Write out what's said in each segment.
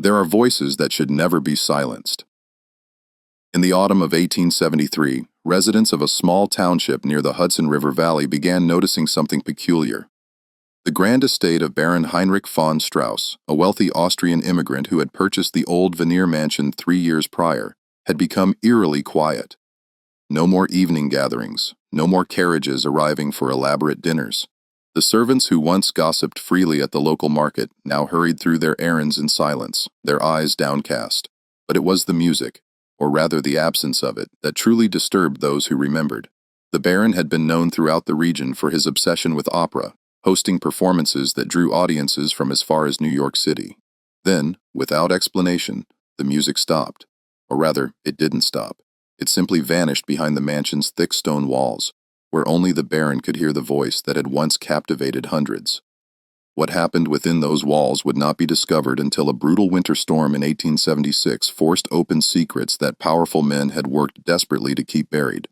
There are voices that should never be silenced. In the autumn of 1873, residents of a small township near the Hudson River Valley began noticing something peculiar. The grand estate of Baron Heinrich von Strauss, a wealthy Austrian immigrant who had purchased the old veneer mansion 3 years prior, had become eerily quiet. No more evening gatherings, no more carriages arriving for elaborate dinners. The servants who once gossiped freely at the local market now hurried through their errands in silence, their eyes downcast. But it was the music, or rather the absence of it, that truly disturbed those who remembered. The Baron had been known throughout the region for his obsession with opera, hosting performances that drew audiences from as far as New York City. Then, without explanation, the music stopped. Or rather, it didn't stop. It simply vanished behind the mansion's thick stone walls, where only the Baron could hear the voice that had once captivated hundreds. What happened within those walls would not be discovered until a brutal winter storm in 1876 forced open secrets that powerful men had worked desperately to keep buried.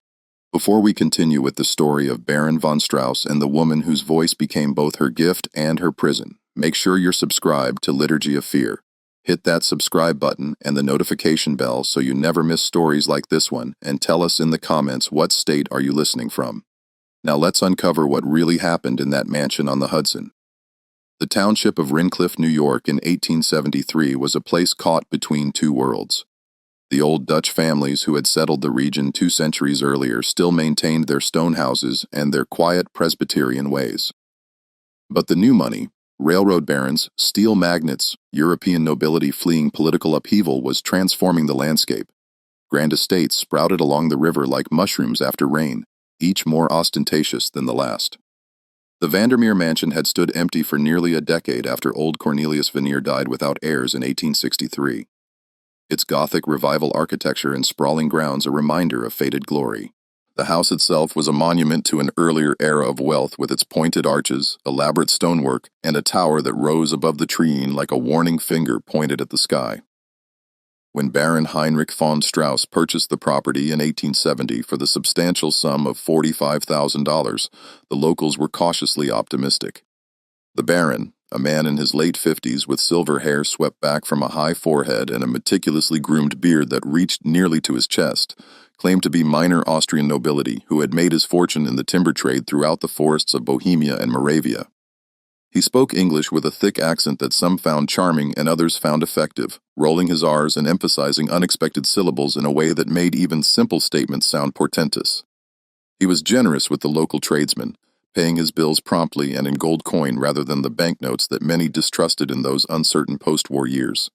Before we continue with the story of Baron von Strauss and the woman whose voice became both her gift and her prison, make sure you're subscribed to Liturgy of Fear. Hit that subscribe button and the notification bell so you never miss stories like this one, and tell us in the comments what state are you listening from. Now let's uncover what really happened in that mansion on the Hudson. The township of Rincliffe, New York in 1873 was a place caught between two worlds. The old Dutch families who had settled the region 2 centuries earlier still maintained their stone houses and their quiet Presbyterian ways. But the new money, railroad barons, steel magnates, European nobility fleeing political upheaval was transforming the landscape. Grand estates sprouted along the river like mushrooms after rain, each more ostentatious than the last. The Vandermeer mansion had stood empty for nearly a decade after old Cornelius Veneer died without heirs in 1863. Its Gothic revival architecture and sprawling grounds a reminder of faded glory. The house itself was a monument to an earlier era of wealth with its pointed arches, elaborate stonework, and a tower that rose above the treeing like a warning finger pointed at the sky. When Baron Heinrich von Strauss purchased the property in 1870 for the substantial sum of $45,000, the locals were cautiously optimistic. The Baron, a man in his late 50s with silver hair swept back from a high forehead and a meticulously groomed beard that reached nearly to his chest, claimed to be minor Austrian nobility who had made his fortune in the timber trade throughout the forests of Bohemia and Moravia. He spoke English with a thick accent that some found charming and others found effective, rolling his R's and emphasizing unexpected syllables in a way that made even simple statements sound portentous. He was generous with the local tradesmen, paying his bills promptly and in gold coin rather than the banknotes that many distrusted in those uncertain post-war years.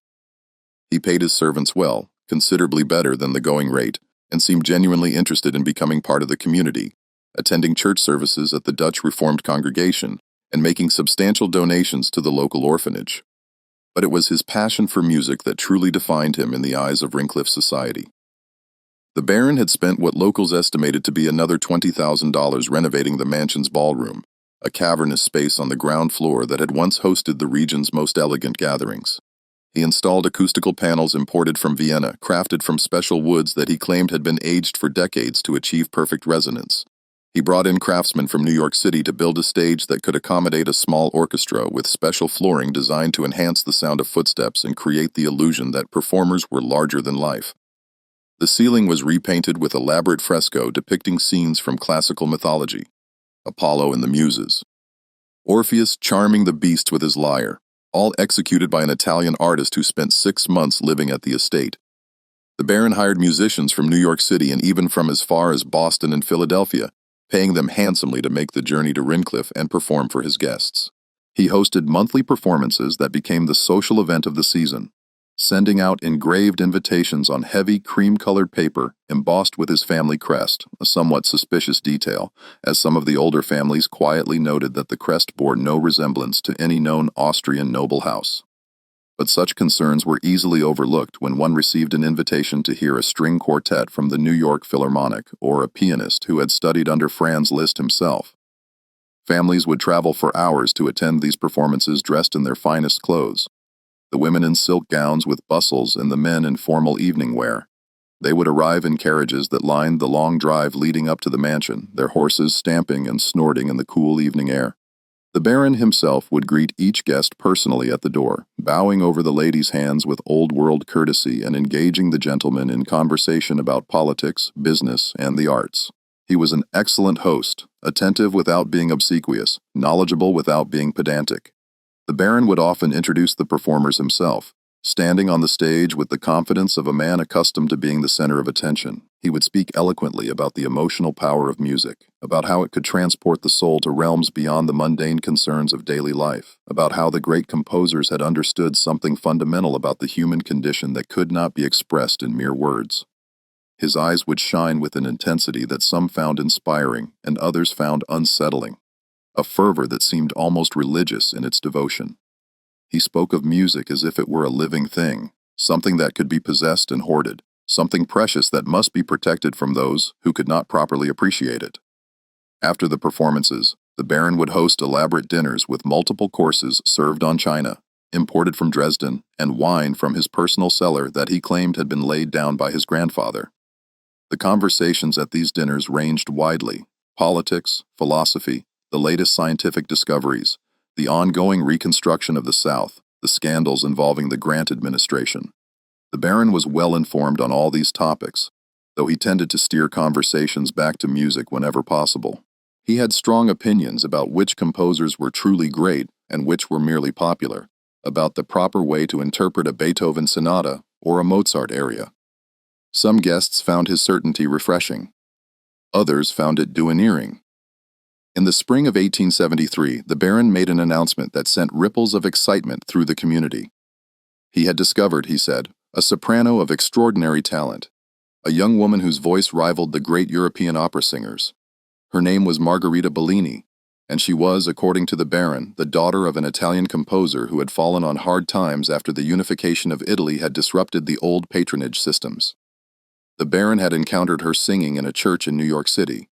He paid his servants well, considerably better than the going rate, and seemed genuinely interested in becoming part of the community, attending church services at the Dutch Reformed congregation, and making substantial donations to the local orphanage. But it was his passion for music that truly defined him in the eyes of Rincliffe society. The Baron had spent what locals estimated to be another $20,000 renovating the mansion's ballroom, a cavernous space on the ground floor that had once hosted the region's most elegant gatherings. He installed acoustical panels imported from Vienna, crafted from special woods that he claimed had been aged for decades to achieve perfect resonance. He brought in craftsmen from New York City to build a stage that could accommodate a small orchestra with special flooring designed to enhance the sound of footsteps and create the illusion that performers were larger than life. The ceiling was repainted with elaborate fresco depicting scenes from classical mythology, Apollo and the Muses, Orpheus charming the beasts with his lyre, all executed by an Italian artist who spent 6 months living at the estate. The Baron hired musicians from New York City and even from as far as Boston and Philadelphia, paying them handsomely to make the journey to Rincliffe and perform for his guests. He hosted monthly performances that became the social event of the season, sending out engraved invitations on heavy cream-colored paper embossed with his family crest, a somewhat suspicious detail, as some of the older families quietly noted that the crest bore no resemblance to any known Austrian noble house. But such concerns were easily overlooked when one received an invitation to hear a string quartet from the New York Philharmonic or a pianist who had studied under Franz Liszt himself. Families would travel for hours to attend these performances dressed in their finest clothes, the women in silk gowns with bustles and the men in formal evening wear. They would arrive in carriages that lined the long drive leading up to the mansion, their horses stamping and snorting in the cool evening air. The Baron himself would greet each guest personally at the door, bowing over the ladies' hands with old-world courtesy and engaging the gentlemen in conversation about politics, business, and the arts. He was an excellent host, attentive without being obsequious, knowledgeable without being pedantic. The Baron would often introduce the performers himself, standing on the stage with the confidence of a man accustomed to being the center of attention. He would speak eloquently about the emotional power of music, about how it could transport the soul to realms beyond the mundane concerns of daily life, about how the great composers had understood something fundamental about the human condition that could not be expressed in mere words. His eyes would shine with an intensity that some found inspiring and others found unsettling, a fervor that seemed almost religious in its devotion. He spoke of music as if it were a living thing, something that could be possessed and hoarded, something precious that must be protected from those who could not properly appreciate it. After the performances, the Baron would host elaborate dinners with multiple courses served on china, imported from Dresden, and wine from his personal cellar that he claimed had been laid down by his grandfather. The conversations at these dinners ranged widely: politics, philosophy, the latest scientific discoveries, the ongoing reconstruction of the South, the scandals involving the Grant administration. The Baron was well informed on all these topics, though he tended to steer conversations back to music whenever possible. He had strong opinions about which composers were truly great and which were merely popular, about the proper way to interpret a Beethoven sonata or a Mozart aria. Some guests found his certainty refreshing. Others found it domineering. In the spring of 1873, the Baron made an announcement that sent ripples of excitement through the community. He had discovered, he said, a soprano of extraordinary talent, a young woman whose voice rivaled the great European opera singers. Her name was Margarita Bellini, and she was, according to the Baron, the daughter of an Italian composer who had fallen on hard times after the unification of Italy had disrupted the old patronage systems. The Baron had encountered her singing in a church in New York City.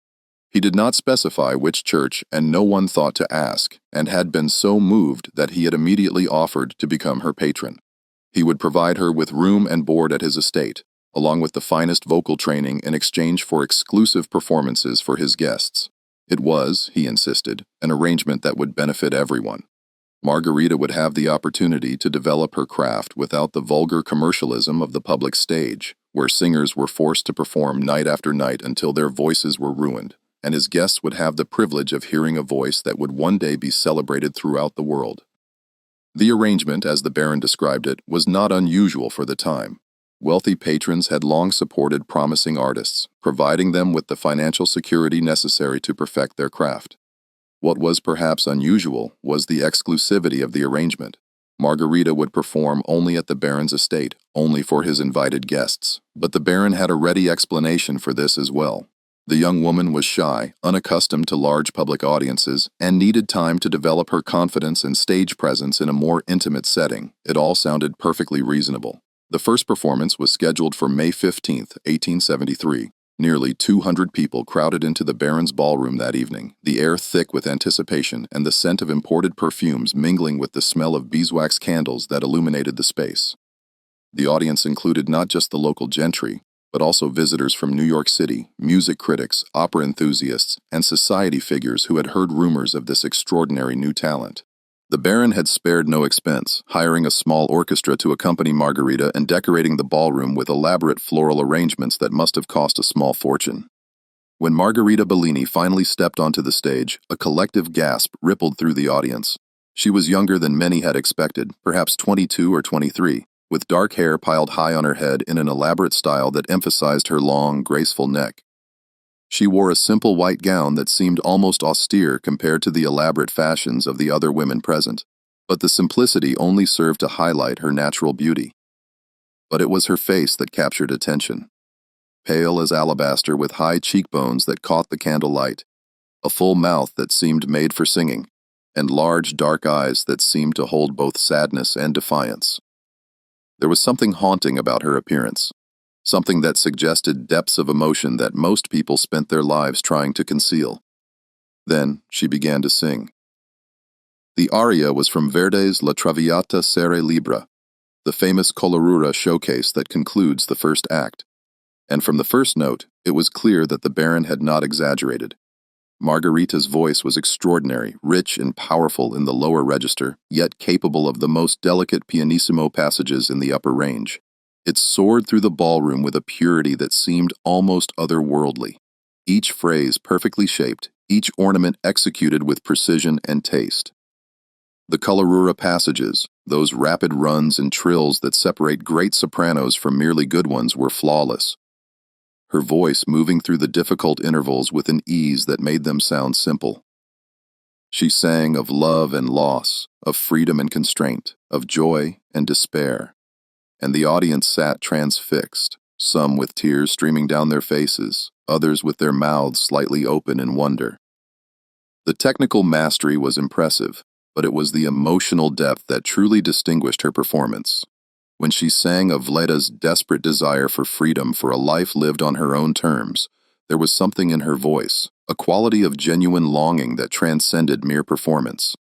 He did not specify which church, and no one thought to ask, and had been so moved that he had immediately offered to become her patron. He would provide her with room and board at his estate, along with the finest vocal training in exchange for exclusive performances for his guests. It was, he insisted, an arrangement that would benefit everyone. Margarita would have the opportunity to develop her craft without the vulgar commercialism of the public stage, where singers were forced to perform night after night until their voices were ruined, and his guests would have the privilege of hearing a voice that would one day be celebrated throughout the world. The arrangement, as the Baron described it, was not unusual for the time. Wealthy patrons had long supported promising artists, providing them with the financial security necessary to perfect their craft. What was perhaps unusual was the exclusivity of the arrangement. Margarita would perform only at the Baron's estate, only for his invited guests, but the Baron had a ready explanation for this as well. The young woman was shy, unaccustomed to large public audiences, and needed time to develop her confidence and stage presence in a more intimate setting. It all sounded perfectly reasonable. The first performance was scheduled for May 15, 1873. Nearly 200 people crowded into the Baron's ballroom that evening, the air thick with anticipation and the scent of imported perfumes mingling with the smell of beeswax candles that illuminated the space. The audience included not just the local gentry, but also visitors from New York City, music critics, opera enthusiasts, and society figures who had heard rumors of this extraordinary new talent. The Baron had spared no expense, hiring a small orchestra to accompany Margarita and decorating the ballroom with elaborate floral arrangements that must have cost a small fortune. When Margarita Bellini finally stepped onto the stage, a collective gasp rippled through the audience. She was younger than many had expected, perhaps 22 or 23. With dark hair piled high on her head in an elaborate style that emphasized her long, graceful neck. She wore a simple white gown that seemed almost austere compared to the elaborate fashions of the other women present, but the simplicity only served to highlight her natural beauty. But it was her face that captured attention. Pale as alabaster with high cheekbones that caught the candlelight, a full mouth that seemed made for singing, and large dark eyes that seemed to hold both sadness and defiance. There was something haunting about her appearance, something that suggested depths of emotion that most people spent their lives trying to conceal. Then she began to sing. The aria was from Verdi's La Traviata Sere Libra, the famous Colorura showcase that concludes the first act. And from the first note, it was clear that the Baron had not exaggerated. Margarita's voice was extraordinary, rich and powerful in the lower register, yet capable of the most delicate pianissimo passages in the upper range. It soared through the ballroom with a purity that seemed almost otherworldly. Each phrase perfectly shaped, each ornament executed with precision and taste. The colorura passages, those rapid runs and trills that separate great sopranos from merely good ones, were flawless. Her voice moving through the difficult intervals with an ease that made them sound simple. She sang of love and loss, of freedom and constraint, of joy and despair. And the audience sat transfixed, some with tears streaming down their faces, others with their mouths slightly open in wonder. The technical mastery was impressive, but it was the emotional depth that truly distinguished her performance. When she sang of Leda's desperate desire for freedom, for a life lived on her own terms, there was something in her voice, a quality of genuine longing that transcended mere performance.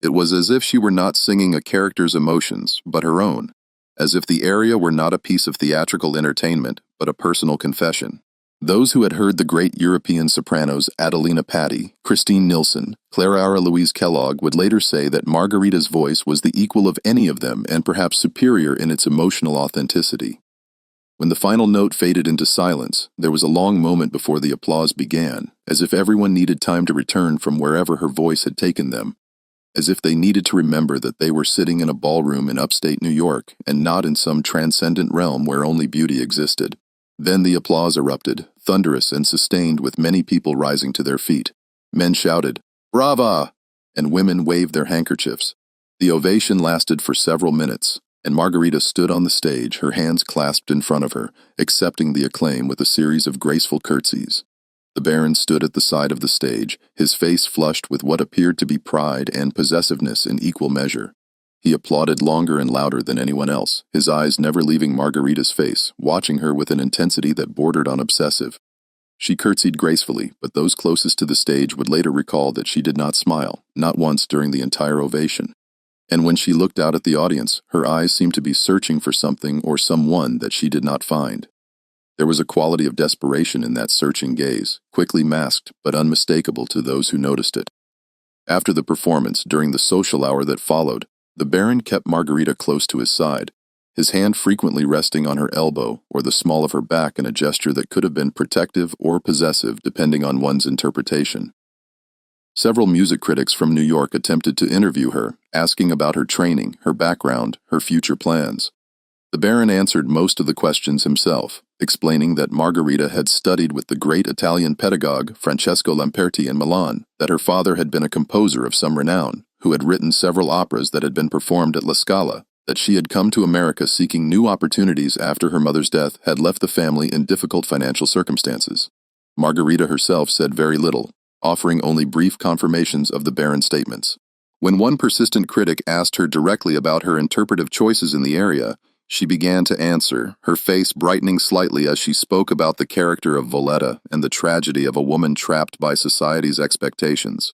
It was as if she were not singing a character's emotions, but her own, as if the aria were not a piece of theatrical entertainment, but a personal confession. Those who had heard the great European sopranos Adelina Patti, Christine Nilsson, Clara Louise Kellogg would later say that Margarita's voice was the equal of any of them and perhaps superior in its emotional authenticity. When the final note faded into silence, there was a long moment before the applause began, as if everyone needed time to return from wherever her voice had taken them, as if they needed to remember that they were sitting in a ballroom in upstate New York and not in some transcendent realm where only beauty existed. Then the applause erupted, thunderous and sustained, with many people rising to their feet. Men shouted, "Brava!" and women waved their handkerchiefs. The ovation lasted for several minutes, and Margarita stood on the stage, her hands clasped in front of her, accepting the acclaim with a series of graceful curtsies. The Baron stood at the side of the stage, his face flushed with what appeared to be pride and possessiveness in equal measure. He applauded longer and louder than anyone else, his eyes never leaving Margarita's face, watching her with an intensity that bordered on obsessive. She curtsied gracefully, but those closest to the stage would later recall that she did not smile, not once during the entire ovation. And when she looked out at the audience, her eyes seemed to be searching for something or someone that she did not find. There was a quality of desperation in that searching gaze, quickly masked but unmistakable to those who noticed it. After the performance, during the social hour that followed, the Baron kept Margarita close to his side, his hand frequently resting on her elbow or the small of her back in a gesture that could have been protective or possessive depending on one's interpretation. Several music critics from New York attempted to interview her, asking about her training, her background, her future plans. The Baron answered most of the questions himself, explaining that Margarita had studied with the great Italian pedagogue Francesco Lamperti in Milan, that her father had been a composer of some renown, who had written several operas that had been performed at La Scala, that she had come to America seeking new opportunities after her mother's death had left the family in difficult financial circumstances. Margarita herself said very little, offering only brief confirmations of the Baron's statements. When one persistent critic asked her directly about her interpretive choices in the area, she began to answer, her face brightening slightly as she spoke about the character of Voletta and the tragedy of a woman trapped by society's expectations.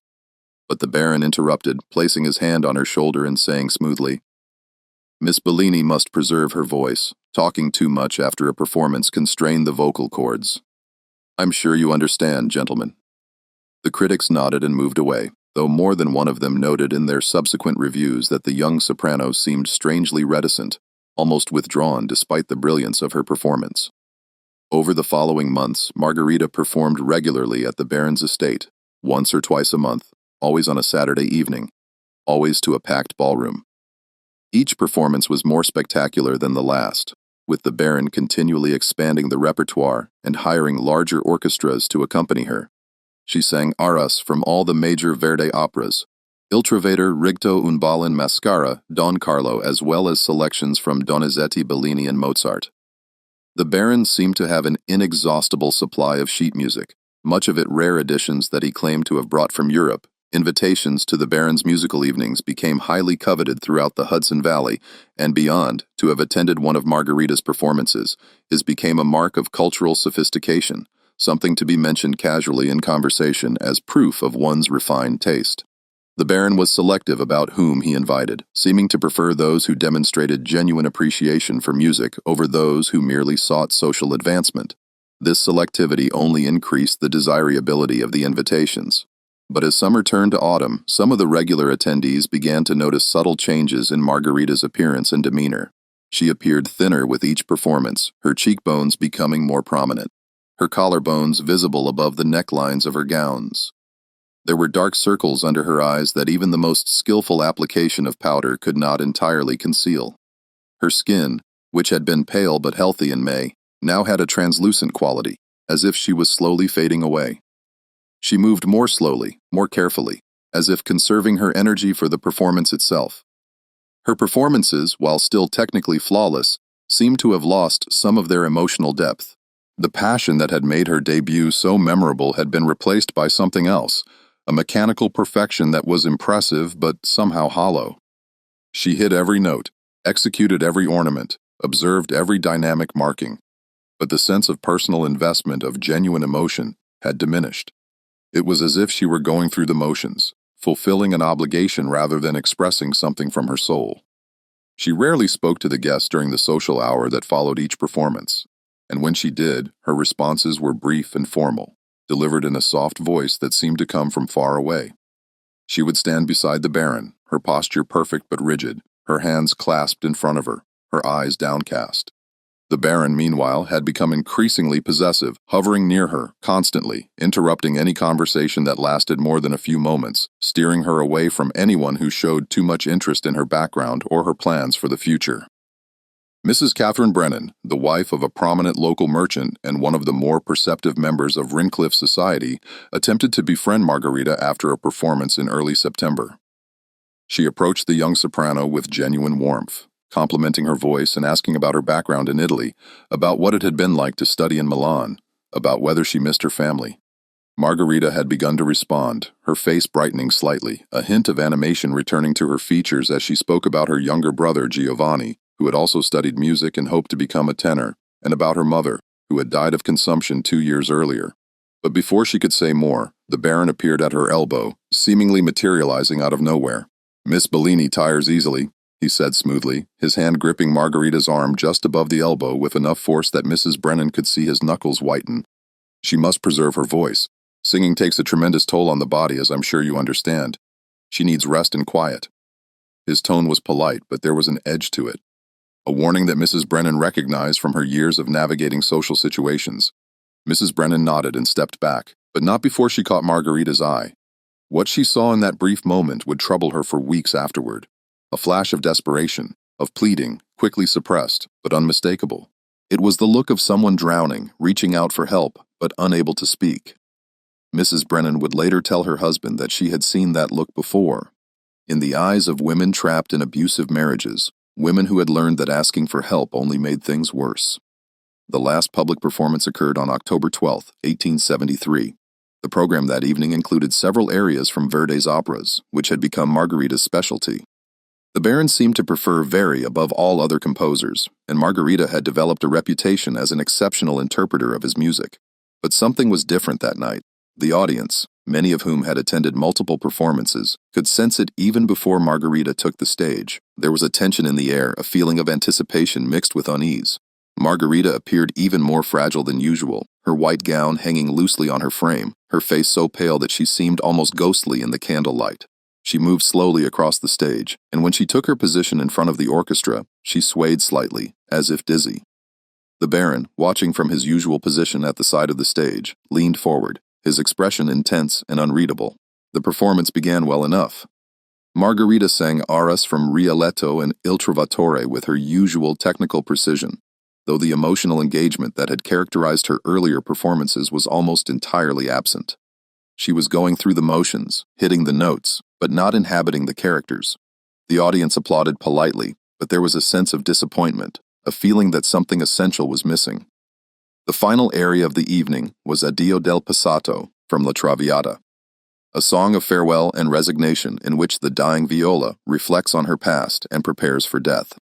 But the Baron interrupted, placing his hand on her shoulder and saying smoothly, "Miss Bellini must preserve her voice. Talking too much after a performance can strain the vocal cords. I'm sure you understand, gentlemen." The critics nodded and moved away, though more than one of them noted in their subsequent reviews that the young soprano seemed strangely reticent, almost withdrawn despite the brilliance of her performance. Over the following months, Margarita performed regularly at the Baron's estate, once or twice a month, always on a Saturday evening, always to a packed ballroom. Each performance was more spectacular than the last, with the Baron continually expanding the repertoire and hiring larger orchestras to accompany her. She sang arias from all the major Verdi operas, Il Trovatore, Rigto un Ballon Mascara, Don Carlo, as well as selections from Donizetti, Bellini, and Mozart. The Baron seemed to have an inexhaustible supply of sheet music, much of it rare editions that he claimed to have brought from Europe. Invitations to the Baron's musical evenings became highly coveted throughout the Hudson Valley and beyond. To have attended one of Margarita's performances became a mark of cultural sophistication, something to be mentioned casually in conversation as proof of one's refined taste. The Baron was selective about whom he invited, seeming to prefer those who demonstrated genuine appreciation for music over those who merely sought social advancement. This selectivity only increased the desirability of the invitations. But as summer turned to autumn, some of the regular attendees began to notice subtle changes in Margarita's appearance and demeanor. She appeared thinner with each performance, her cheekbones becoming more prominent, her collarbones visible above the necklines of her gowns. There were dark circles under her eyes that even the most skillful application of powder could not entirely conceal. Her skin, which had been pale but healthy in May, now had a translucent quality, as if she was slowly fading away. She moved more slowly, more carefully, as if conserving her energy for the performance itself. Her performances, while still technically flawless, seemed to have lost some of their emotional depth. The passion that had made her debut so memorable had been replaced by something else, a mechanical perfection that was impressive but somehow hollow. She hit every note, executed every ornament, observed every dynamic marking, but the sense of personal investment, of genuine emotion, had diminished. It was as if she were going through the motions, fulfilling an obligation rather than expressing something from her soul. She rarely spoke to the guests during the social hour that followed each performance, and when she did, her responses were brief and formal, delivered in a soft voice that seemed to come from far away. She would stand beside the Baron, her posture perfect but rigid, her hands clasped in front of her, her eyes downcast. The Baron, meanwhile, had become increasingly possessive, hovering near her, constantly, interrupting any conversation that lasted more than a few moments, steering her away from anyone who showed too much interest in her background or her plans for the future. Mrs. Catherine Brennan, the wife of a prominent local merchant and one of the more perceptive members of Rincliffe society, attempted to befriend Margarita after a performance in early September. She approached the young soprano with genuine warmth, complimenting her voice and asking about her background in Italy, about what it had been like to study in Milan, about whether she missed her family. Margarita had begun to respond, her face brightening slightly, a hint of animation returning to her features as she spoke about her younger brother, Giovanni, who had also studied music and hoped to become a tenor, and about her mother, who had died of consumption 2 years earlier. But before she could say more, the Baron appeared at her elbow, seemingly materializing out of nowhere. "Miss Bellini tires easily," he said smoothly, his hand gripping Margarita's arm just above the elbow with enough force that Mrs. Brennan could see his knuckles whiten. "She must preserve her voice. Singing takes a tremendous toll on the body, as I'm sure you understand. She needs rest and quiet." His tone was polite, but there was an edge to it, a warning that Mrs. Brennan recognized from her years of navigating social situations. Mrs. Brennan nodded and stepped back, but not before she caught Margarita's eye. What she saw in that brief moment would trouble her for weeks afterward. A flash of desperation, of pleading, quickly suppressed, but unmistakable. It was the look of someone drowning, reaching out for help, but unable to speak. Mrs. Brennan would later tell her husband that she had seen that look before, in the eyes of women trapped in abusive marriages, women who had learned that asking for help only made things worse. The last public performance occurred on October 12, 1873. The program that evening included several arias from Verdi's operas, which had become Margarita's specialty. The Baron seemed to prefer Verdi above all other composers, and Margarita had developed a reputation as an exceptional interpreter of his music. But something was different that night. The audience, many of whom had attended multiple performances, could sense it even before Margarita took the stage. There was a tension in the air, a feeling of anticipation mixed with unease. Margarita appeared even more fragile than usual, her white gown hanging loosely on her frame, her face so pale that she seemed almost ghostly in the candlelight. She moved slowly across the stage, and when she took her position in front of the orchestra, she swayed slightly, as if dizzy. The Baron, watching from his usual position at the side of the stage, leaned forward, his expression intense and unreadable. The performance began well enough. Margarita sang arias from Rigoletto and Il Trovatore with her usual technical precision, though the emotional engagement that had characterized her earlier performances was almost entirely absent. She was going through the motions, hitting the notes, but not inhabiting the characters. The audience applauded politely, but there was a sense of disappointment, a feeling that something essential was missing. The final aria of the evening was Addio del Passato from La Traviata, a song of farewell and resignation in which the dying Viola reflects on her past and prepares for death.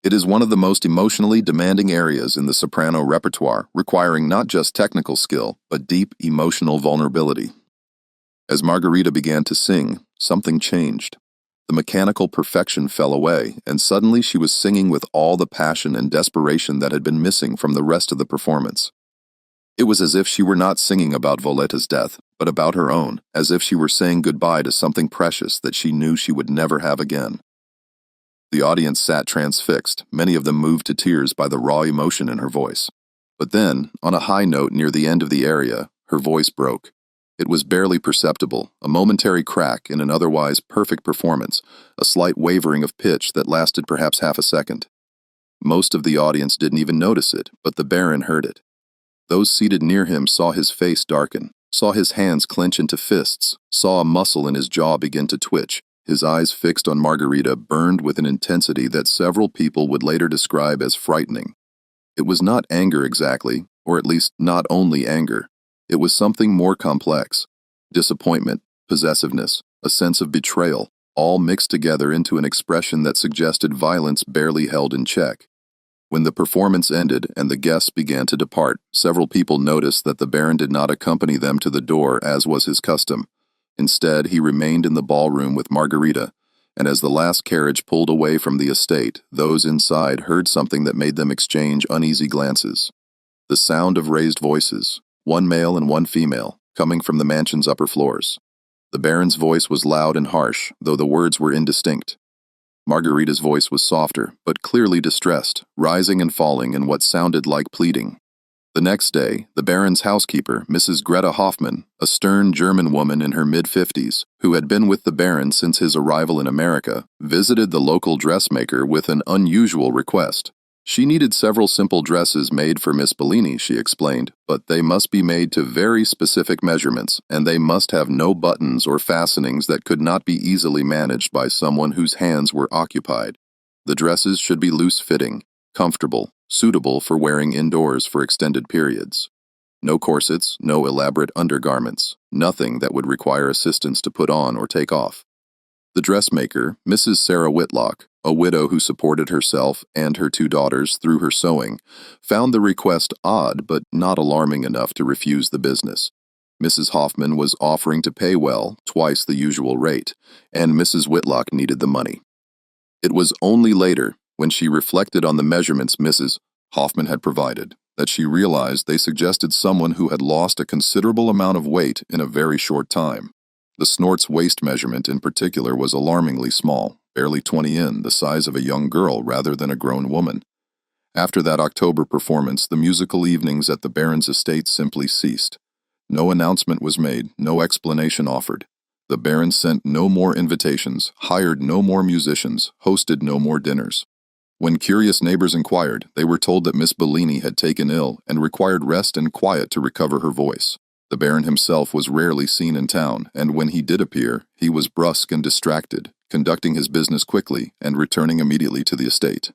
It is one of the most emotionally demanding arias in the soprano repertoire, requiring not just technical skill, but deep emotional vulnerability. As Margarita began to sing, something changed. The mechanical perfection fell away, and suddenly she was singing with all the passion and desperation that had been missing from the rest of the performance. It was as if she were not singing about Voleta's death, but about her own, as if she were saying goodbye to something precious that she knew she would never have again. The audience sat transfixed, many of them moved to tears by the raw emotion in her voice. But then, on a high note near the end of the aria, her voice broke. It was barely perceptible, a momentary crack in an otherwise perfect performance, a slight wavering of pitch that lasted perhaps half a second. Most of the audience didn't even notice it, but the Baron heard it. Those seated near him saw his face darken, saw his hands clench into fists, saw a muscle in his jaw begin to twitch. His eyes fixed on Margarita burned with an intensity that several people would later describe as frightening. It was not anger exactly, or at least not only anger. It was something more complex. Disappointment, possessiveness, a sense of betrayal, all mixed together into an expression that suggested violence barely held in check. When the performance ended and the guests began to depart, several people noticed that the Baron did not accompany them to the door as was his custom. Instead, he remained in the ballroom with Margarita, and as the last carriage pulled away from the estate, those inside heard something that made them exchange uneasy glances. The sound of raised voices, one male and one female, coming from the mansion's upper floors. The Baron's voice was loud and harsh, though the words were indistinct. Margarita's voice was softer, but clearly distressed, rising and falling in what sounded like pleading. The next day, the Baron's housekeeper, Mrs. Greta Hoffmann, a stern German woman in her mid-50s, who had been with the Baron since his arrival in America, visited the local dressmaker with an unusual request. She needed several simple dresses made for Miss Bellini, she explained, but they must be made to very specific measurements, and they must have no buttons or fastenings that could not be easily managed by someone whose hands were occupied. The dresses should be loose-fitting, comfortable, suitable for wearing indoors for extended periods. No corsets, no elaborate undergarments, nothing that would require assistance to put on or take off. The dressmaker, Mrs. Sarah Whitlock, a widow who supported herself and her two daughters through her sewing, found the request odd but not alarming enough to refuse the business. Mrs. Hoffmann was offering to pay well, twice the usual rate, and Mrs. Whitlock needed the money. It was only later, when she reflected on the measurements Mrs. Hoffmann had provided, that she realized they suggested someone who had lost a considerable amount of weight in a very short time. The snort's waist measurement in particular was alarmingly small, barely 20 in, the size of a young girl rather than a grown woman. After that October performance, the musical evenings at the Baron's estate simply ceased. No announcement was made, no explanation offered. The Baron sent no more invitations, hired no more musicians, hosted no more dinners. When curious neighbors inquired, they were told that Miss Bellini had taken ill and required rest and quiet to recover her voice. The Baron himself was rarely seen in town, and when he did appear, he was brusque and distracted, conducting his business quickly and returning immediately to the estate.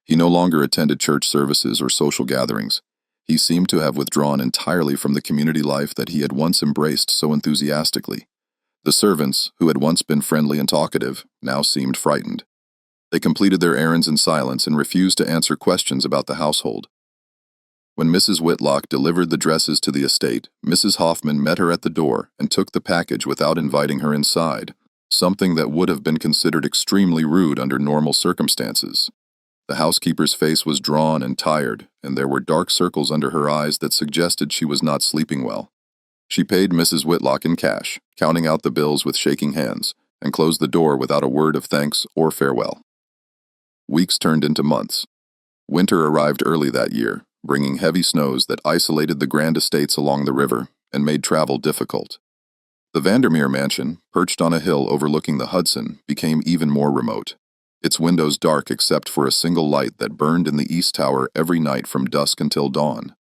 He no longer attended church services or social gatherings. He seemed to have withdrawn entirely from the community life that he had once embraced so enthusiastically. The servants, who had once been friendly and talkative, now seemed frightened. They completed their errands in silence and refused to answer questions about the household. When Mrs. Whitlock delivered the dresses to the estate, Mrs. Hoffmann met her at the door and took the package without inviting her inside, something that would have been considered extremely rude under normal circumstances. The housekeeper's face was drawn and tired, and there were dark circles under her eyes that suggested she was not sleeping well. She paid Mrs. Whitlock in cash, counting out the bills with shaking hands, and closed the door without a word of thanks or farewell. Weeks turned into months. Winter arrived early that year, bringing heavy snows that isolated the grand estates along the river and made travel difficult. The Vandermeer mansion, perched on a hill overlooking the Hudson, became even more remote, its windows dark except for a single light that burned in the east tower every night from dusk until dawn.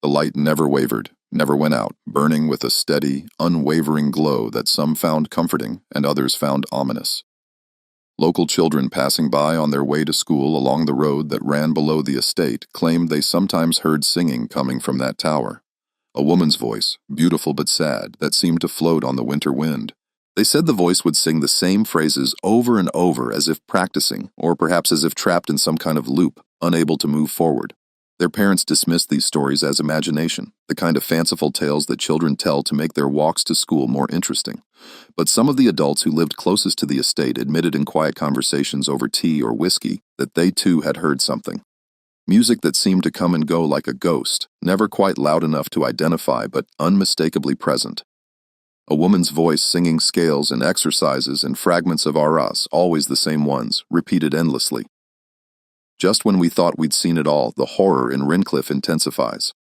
The light never wavered, never went out, burning with a steady, unwavering glow that some found comforting and others found ominous. Local children passing by on their way to school along the road that ran below the estate claimed they sometimes heard singing coming from that tower. A woman's voice, beautiful but sad, that seemed to float on the winter wind. They said the voice would sing the same phrases over and over as if practicing, or perhaps as if trapped in some kind of loop, unable to move forward. Their parents dismissed these stories as imagination, the kind of fanciful tales that children tell to make their walks to school more interesting. But some of the adults who lived closest to the estate admitted in quiet conversations over tea or whiskey that they too had heard something. Music that seemed to come and go like a ghost, never quite loud enough to identify but unmistakably present. A woman's voice singing scales and exercises and fragments of aras, always the same ones, repeated endlessly. Just when we thought we'd seen it all, the horror in Rincliffe intensifies.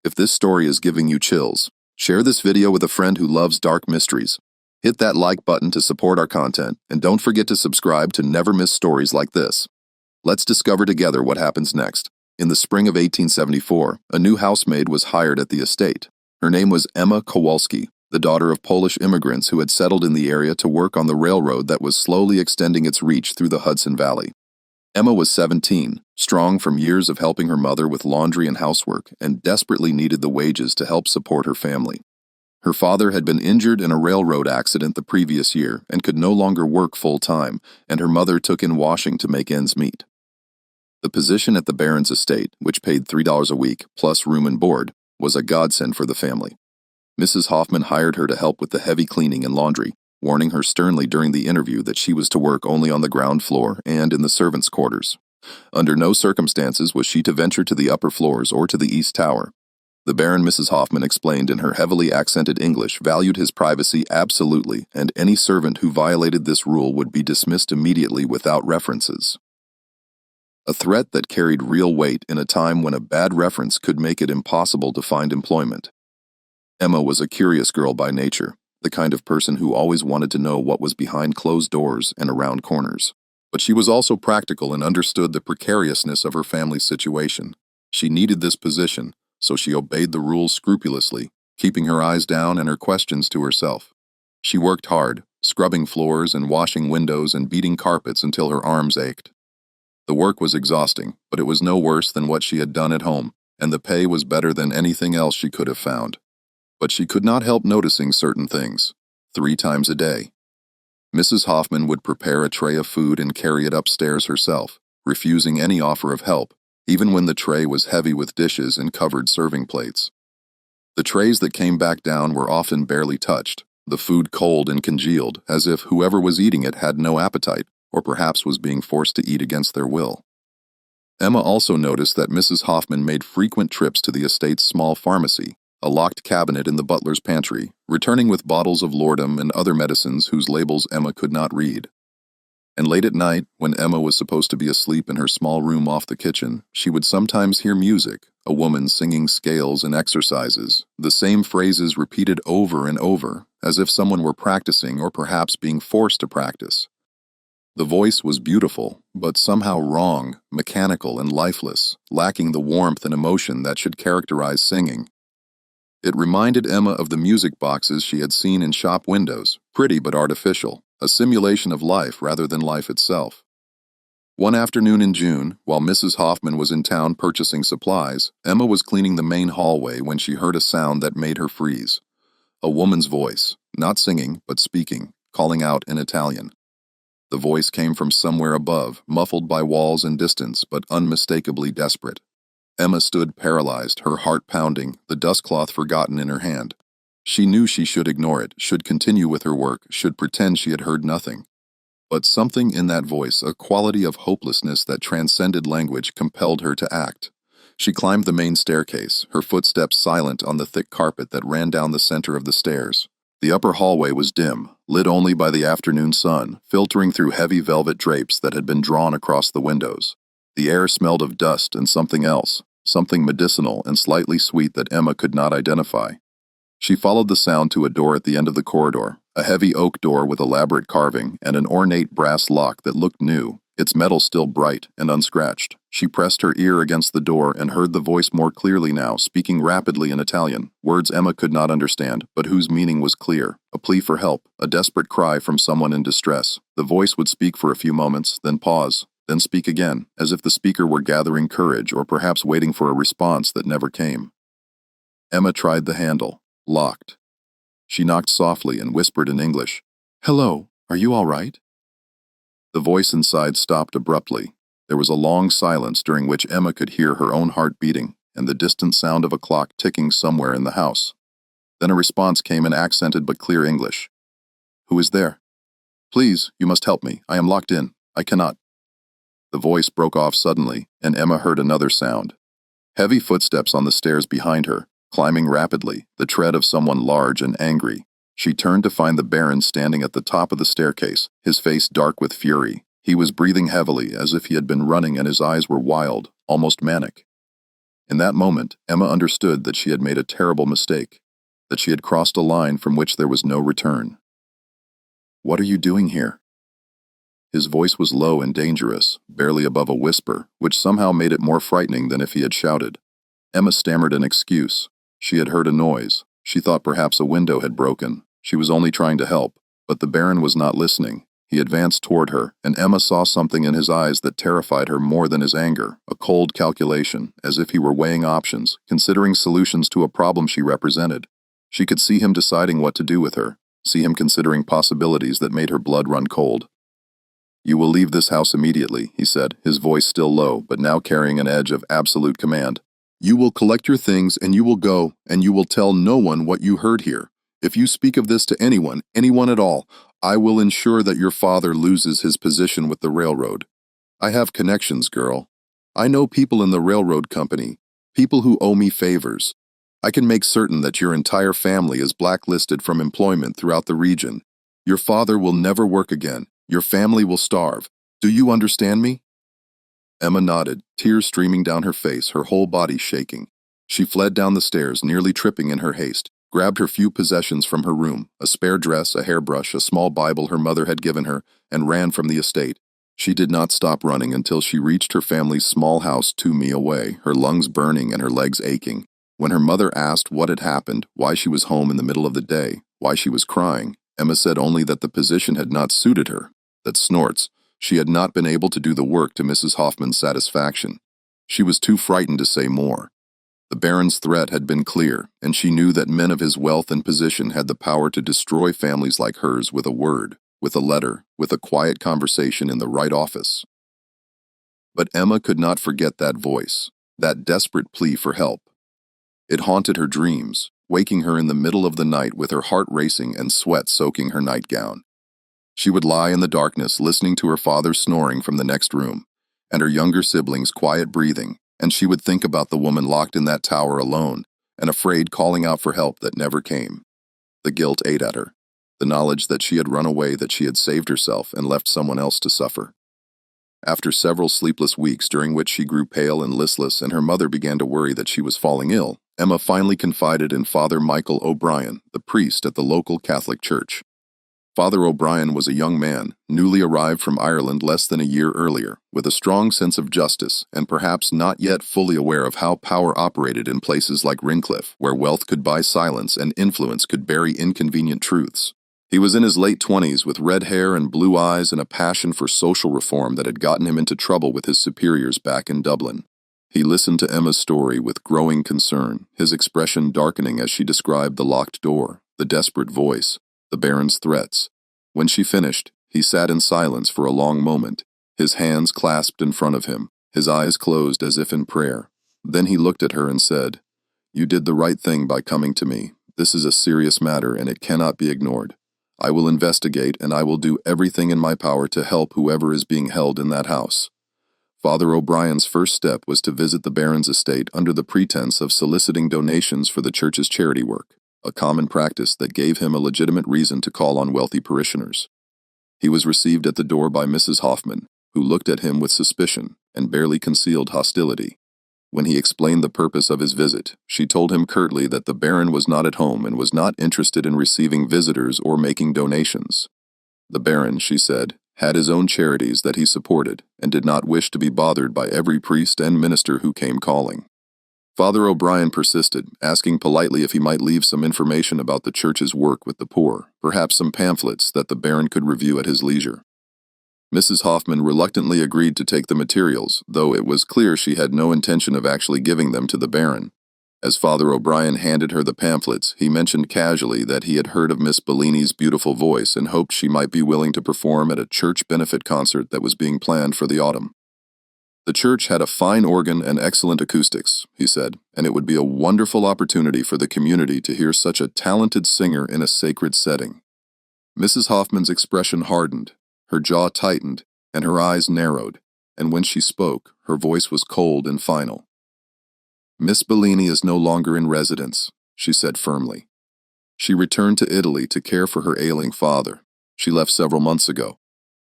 If this story is giving you chills, share this video with a friend who loves dark mysteries. Hit that like button to support our content, and don't forget to subscribe to never miss stories like this. Let's discover together what happens next. In the spring of 1874, a new housemaid was hired at the estate. Her name was Emma Kowalski, the daughter of Polish immigrants who had settled in the area to work on the railroad that was slowly extending its reach through the Hudson Valley. Emma was 17, strong from years of helping her mother with laundry and housework, and desperately needed the wages to help support her family. Her father had been injured in a railroad accident the previous year and could no longer work full-time, and her mother took in washing to make ends meet. The position at the Baron's estate, which paid $3 a week, plus room and board, was a godsend for the family. Mrs. Hoffman hired her to help with the heavy cleaning and laundry, warning her sternly during the interview that she was to work only on the ground floor and in the servants' quarters. Under no circumstances was she to venture to the upper floors or to the East Tower. The Baron, Mrs. Hoffman explained in her heavily accented English, valued his privacy absolutely, and any servant who violated this rule would be dismissed immediately without references. A threat that carried real weight in a time when a bad reference could make it impossible to find employment. Emma was a curious girl by nature, the kind of person who always wanted to know what was behind closed doors and around corners. But she was also practical and understood the precariousness of her family's situation. She needed this position, so she obeyed the rules scrupulously, keeping her eyes down and her questions to herself. She worked hard, scrubbing floors and washing windows and beating carpets until her arms ached. The work was exhausting, but it was no worse than what she had done at home, and the pay was better than anything else she could have found. But she could not help noticing certain things. 3 times a day, Mrs. Hoffman would prepare a tray of food and carry it upstairs herself, refusing any offer of help, even when the tray was heavy with dishes and covered serving plates. The trays that came back down were often barely touched, the food cold and congealed, as if whoever was eating it had no appetite, or perhaps was being forced to eat against their will. Emma also noticed that Mrs. Hoffman made frequent trips to the estate's small pharmacy, a locked cabinet in the butler's pantry, returning with bottles of laudanum and other medicines whose labels Emma could not read. And late at night, when Emma was supposed to be asleep in her small room off the kitchen, she would sometimes hear music, a woman singing scales and exercises, the same phrases repeated over and over, as if someone were practicing or perhaps being forced to practice. The voice was beautiful, but somehow wrong, mechanical and lifeless, lacking the warmth and emotion that should characterize singing. It reminded Emma of the music boxes she had seen in shop windows, pretty but artificial, a simulation of life rather than life itself. One afternoon in June, while Mrs. Hoffman was in town purchasing supplies, Emma was cleaning the main hallway when she heard a sound that made her freeze. A woman's voice, not singing, but speaking, calling out in Italian. The voice came from somewhere above, muffled by walls and distance, but unmistakably desperate. Emma stood paralyzed, her heart pounding, the dustcloth forgotten in her hand. She knew she should ignore it, should continue with her work, should pretend she had heard nothing. But something in that voice, a quality of hopelessness that transcended language, compelled her to act. She climbed the main staircase, her footsteps silent on the thick carpet that ran down the center of the stairs. The upper hallway was dim, lit only by the afternoon sun, filtering through heavy velvet drapes that had been drawn across the windows. The air smelled of dust and something else, something medicinal and slightly sweet that Emma could not identify. She followed the sound to a door at the end of the corridor, a heavy oak door with elaborate carving and an ornate brass lock that looked new, its metal still bright and unscratched. She pressed her ear against the door and heard the voice more clearly now, speaking rapidly in Italian, words Emma could not understand, but whose meaning was clear, a plea for help, a desperate cry from someone in distress. The voice would speak for a few moments, then pause, then speak again, as if the speaker were gathering courage or perhaps waiting for a response that never came. Emma tried the handle, locked. She knocked softly and whispered in English, "Hello, are you all right?" The voice inside stopped abruptly. There was a long silence during which Emma could hear her own heart beating and the distant sound of a clock ticking somewhere in the house. Then a response came in accented but clear English. "Who is there?" "Please, you must help me. I am locked in. I cannot." The voice broke off suddenly, and Emma heard another sound. Heavy footsteps on the stairs behind her, climbing rapidly, the tread of someone large and angry. She turned to find the Baron standing at the top of the staircase, his face dark with fury. He was breathing heavily, as if he had been running, and his eyes were wild, almost manic. In that moment, Emma understood that she had made a terrible mistake, that she had crossed a line from which there was no return. "What are you doing here?" His voice was low and dangerous, barely above a whisper, which somehow made it more frightening than if he had shouted. Emma stammered an excuse. She had heard a noise. She thought perhaps a window had broken. She was only trying to help, but the Baron was not listening. He advanced toward her, and Emma saw something in his eyes that terrified her more than his anger, a cold calculation, as if he were weighing options, considering solutions to a problem she represented. She could see him deciding what to do with her, see him considering possibilities that made her blood run cold. "You will leave this house immediately," he said, his voice still low, but now carrying an edge of absolute command. "You will collect your things, and you will go, and you will tell no one what you heard here. If you speak of this to anyone at all, I will ensure that your father loses his position with the railroad. I have connections, girl. I know people in the railroad company, people who owe me favors. I can make certain that your entire family is blacklisted from employment throughout the region. Your father will never work again. Your family will starve. Do you understand me?" Emma nodded, tears streaming down her face, her whole body shaking. She fled down the stairs, nearly tripping in her haste, grabbed her few possessions from her room, a spare dress, a hairbrush, a small Bible her mother had given her, and ran from the estate. She did not stop running until she reached her family's small house 2 mi away, her lungs burning and her legs aching. When her mother asked what had happened, why she was home in the middle of the day, why she was crying, Emma said only that the position had not suited her, that she had not been able to do the work to Mrs. Hoffman's satisfaction. She was too frightened to say more. The Baron's threat had been clear, and she knew that men of his wealth and position had the power to destroy families like hers with a word, with a letter, with a quiet conversation in the right office. But Emma could not forget that voice, that desperate plea for help. It haunted her dreams, waking her in the middle of the night with her heart racing and sweat soaking her nightgown. She would lie in the darkness listening to her father snoring from the next room, and her younger siblings' quiet breathing, and she would think about the woman locked in that tower alone, and afraid, calling out for help that never came. The guilt ate at her, the knowledge that she had run away, that she had saved herself and left someone else to suffer. After several sleepless weeks during which she grew pale and listless and her mother began to worry that she was falling ill, Emma finally confided in Father Michael O'Brien, the priest at the local Catholic church. Father O'Brien was a young man, newly arrived from Ireland less than a year earlier, with a strong sense of justice and perhaps not yet fully aware of how power operated in places like Rincliffe, where wealth could buy silence and influence could bury inconvenient truths. He was in his late 20s with red hair and blue eyes and a passion for social reform that had gotten him into trouble with his superiors back in Dublin. He listened to Emma's story with growing concern, his expression darkening as she described the locked door, the desperate voice, the Baron's threats. When she finished, he sat in silence for a long moment, his hands clasped in front of him, his eyes closed as if in prayer. Then he looked at her and said, "You did the right thing by coming to me. This is a serious matter and it cannot be ignored. I will investigate and I will do everything in my power to help whoever is being held in that house." Father O'Brien's first step was to visit the Baron's estate under the pretense of soliciting donations for the church's charity work, a common practice that gave him a legitimate reason to call on wealthy parishioners. He was received at the door by Mrs. Hoffman, who looked at him with suspicion and barely concealed hostility. When he explained the purpose of his visit, she told him curtly that the Baron was not at home and was not interested in receiving visitors or making donations. The Baron, she said, had his own charities that he supported and did not wish to be bothered by every priest and minister who came calling. Father O'Brien persisted, asking politely if he might leave some information about the church's work with the poor, perhaps some pamphlets that the Baron could review at his leisure. Mrs. Hoffman reluctantly agreed to take the materials, though it was clear she had no intention of actually giving them to the Baron. As Father O'Brien handed her the pamphlets, he mentioned casually that he had heard of Miss Bellini's beautiful voice and hoped she might be willing to perform at a church benefit concert that was being planned for the autumn. The church had a fine organ and excellent acoustics, he said, and it would be a wonderful opportunity for the community to hear such a talented singer in a sacred setting. Mrs. Hoffman's expression hardened, her jaw tightened, and her eyes narrowed. and when she spoke, her voice was cold and final. "Miss Bellini is no longer in residence," she said firmly. "She returned to Italy to care for her ailing father. She left several months ago.